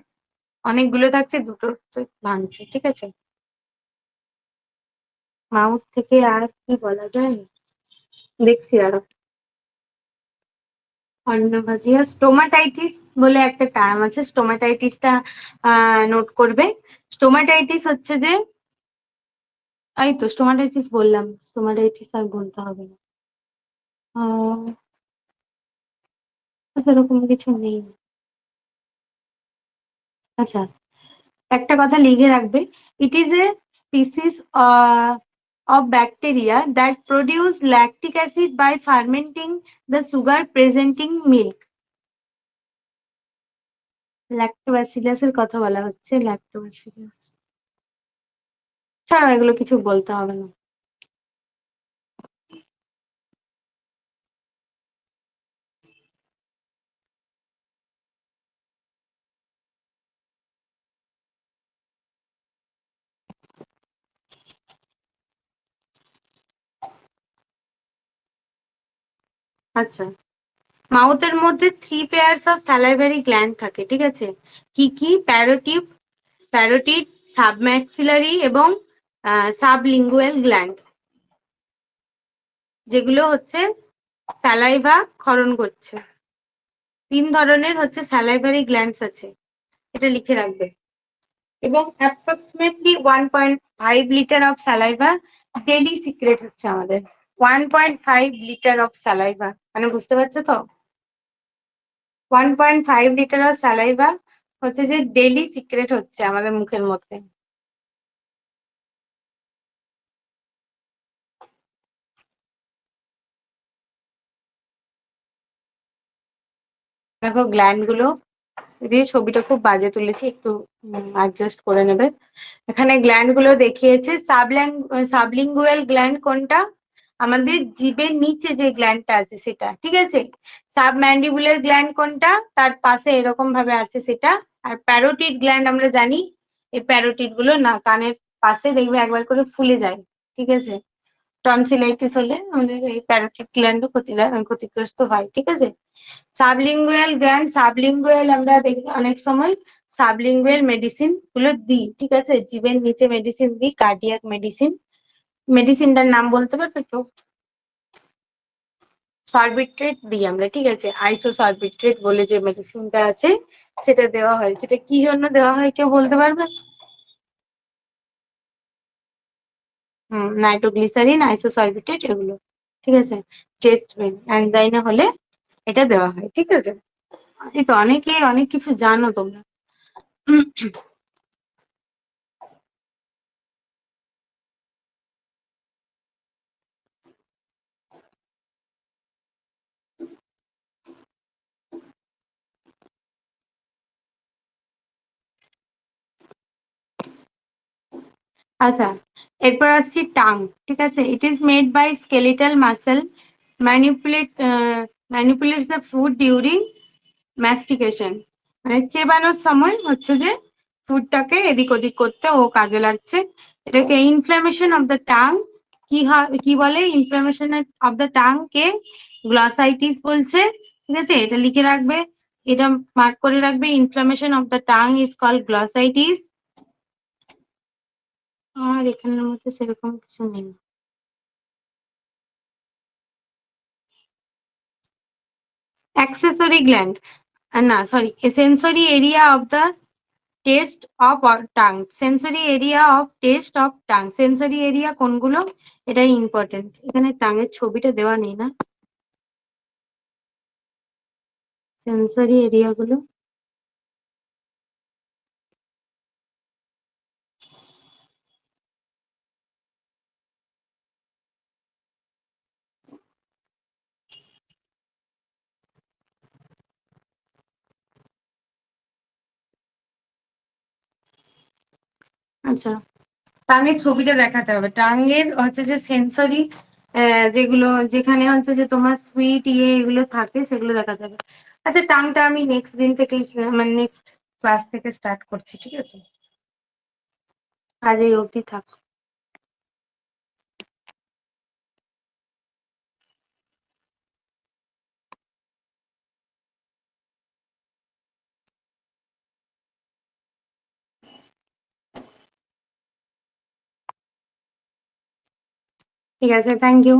অনেকগুলো থাকছে, দুটো ভাঙছে, ঠিক আছে। মাউথ থেকে আর কি বলা যায় দেখছি আরো। অন্নভাজিয়া, স্টোমাটাইটিস বলে একটা টার্ম আছে, স্টোমাটাইটিসটা নোট করবে। স্টোমাটাইটিস হচ্ছে যে, এই তো স্টোমাটাইটিস বললাম, স্টোমাটাইটিস আর বলতে হবে না। আচ্ছা, এরকম কিছু নেই। আচ্ছা, একটা কথা লিখে রাখবে। It is a species of bacteria that produce lactic acid by fermenting the sugar presenting milk. Lactobacillus এর কথা বলা হচ্ছে, ল্যাক্টোব্যাসিলাস ছাড়া এগুলো কিছু বলতে হবে না। আচ্ছা, মাউথের মধ্যে 3 পেয়ার্স অফ স্যালাইভারি গ্ল্যান্ড থাকে, ঠিক আছে? কি কি? প্যারোটিড, সাবম্যাক্সিলারি এবং সাবলিঙ্গুয়াল গ্ল্যান্ড, যেগুলো হচ্ছে স্যালাইভা ক্ষরণ করছে। 3 ধরনের হচ্ছে স্যালাইভারি গ্ল্যান্ডস আছে, এটা লিখে রাখবে। এবং approximately 1.5 litre of saliva daily secret হচ্ছে আমাদের। 1.5 লিটার অফ স্যালাইভা, মানে বুঝতে পারছো তো? 1.5 লিটার অফ স্যালাইভা হচ্ছে যে ডেইলি সিক্রেট হচ্ছে আমাদের মুখের মধ্যে। দেখো গ্ল্যান্ড গুলো, দিয়ে ছবিটা খুব বাজে তুলেছি, একটু অ্যাডজাস্ট করে নেবে। এখানে গ্ল্যান্ড গুলো দেখিয়েছে। সাবলিঙ্গুয়াল গ্ল্যান্ড কোনটা? আমাদের জিভের নিচে যে গ্ল্যান্ডটা আছে সেটা, ঠিক আছে? সাবম্যান্ডিবুলার গ্ল্যান্ড কোনটা? তার পাশে এরকম ভাবে আছে সেটা। আর প্যারোটিড গ্ল্যান্ড আমরা জানি, এই প্যারোটিড গুলো না কানের পাশে দেখবে একবার করে ফুলে যায়, ঠিক আছে? টনসিলাইটিস হলে আমাদের এই প্যারোটিড গ্ল্যান্ডও ক্ষতিগ্রস্ত হয়, ঠিক আছে? সাবলিঙ্গুয়াল গ্ল্যান্ড, সাবলিঙ্গুয়াল আমরা দেখি অনেক সময় সাবলিঙ্গুয়াল মেডিসিন গুলো দিই, ঠিক আছে? জিভের নিচে মেডিসিন দিই, কার্ডিয়াক মেডিসিন। মেডিসিনটার নাম বলতে পারবে তো? সরবিট্রেট দিই আমরা, ঠিক আছে? আইসোসরবিট্রেট বলে যে মেডিসিনটা আছে সেটা দেওয়া হয়। সেটা কি জন্য দেওয়া হয় কেউ বলতে পারবে? নাইট্রোগ্লিসারিন, আইসোসরবিট্রেট এগুলো, ঠিক আছে? চেস্ট পেন, অ্যানজাইনা হলে এটা দেওয়া হয়, ঠিক আছে? এই তো অনেকে অনেক কিছু জানো তোমরা। আচ্ছা, এরপর আসছি টাং, ঠিক আছে? It is made by skeletal muscle, manipulates the food during mastication. মানে চেবানোর সময় হচ্ছে যে ফুডটাকে এদিক ওদিক করতে ও কাজে লাগছে। এটাকে ইনফ্লামেশন অফ দ্য টাং কি বলে? Inflammation of the tongue K glossitis বলছে, ঠিক আছে? এটা লিখে রাখবে, এটা মার্ক করে রাখবে। Inflammation of the tongue is called glossitis. আর এখানের মধ্যে সেরকম কিছু নেই। অ্যাক্সেসরি গ্ল্যান্ড, না sorry, sensory area of the taste of tongue, sensory area of taste of tongue. Sensory area কোনগুলো? এটাই ইম্পর্টেন্ট। এখানে টাঙের ছবিটা দেওয়া নেই না? সেন্সরি এরিয়া গুলো, আচ্ছা টাঙের ছবিটা দেখাতে হবে। টাঙের হচ্ছে যে সেন্সরি যেগুলো, যেখানে হচ্ছে যে তোমার সুইট এগুলো থাকে সেগুলো দেখাতে হবে। আচ্ছা টাংটা আমি নেক্সট দিন থেকে, মানে নেক্সট ক্লাস থেকে স্টার্ট করছি, ঠিক আছে? আজ এই অবধি থাক। ঠিক আছে, থ্যাংক ইউ।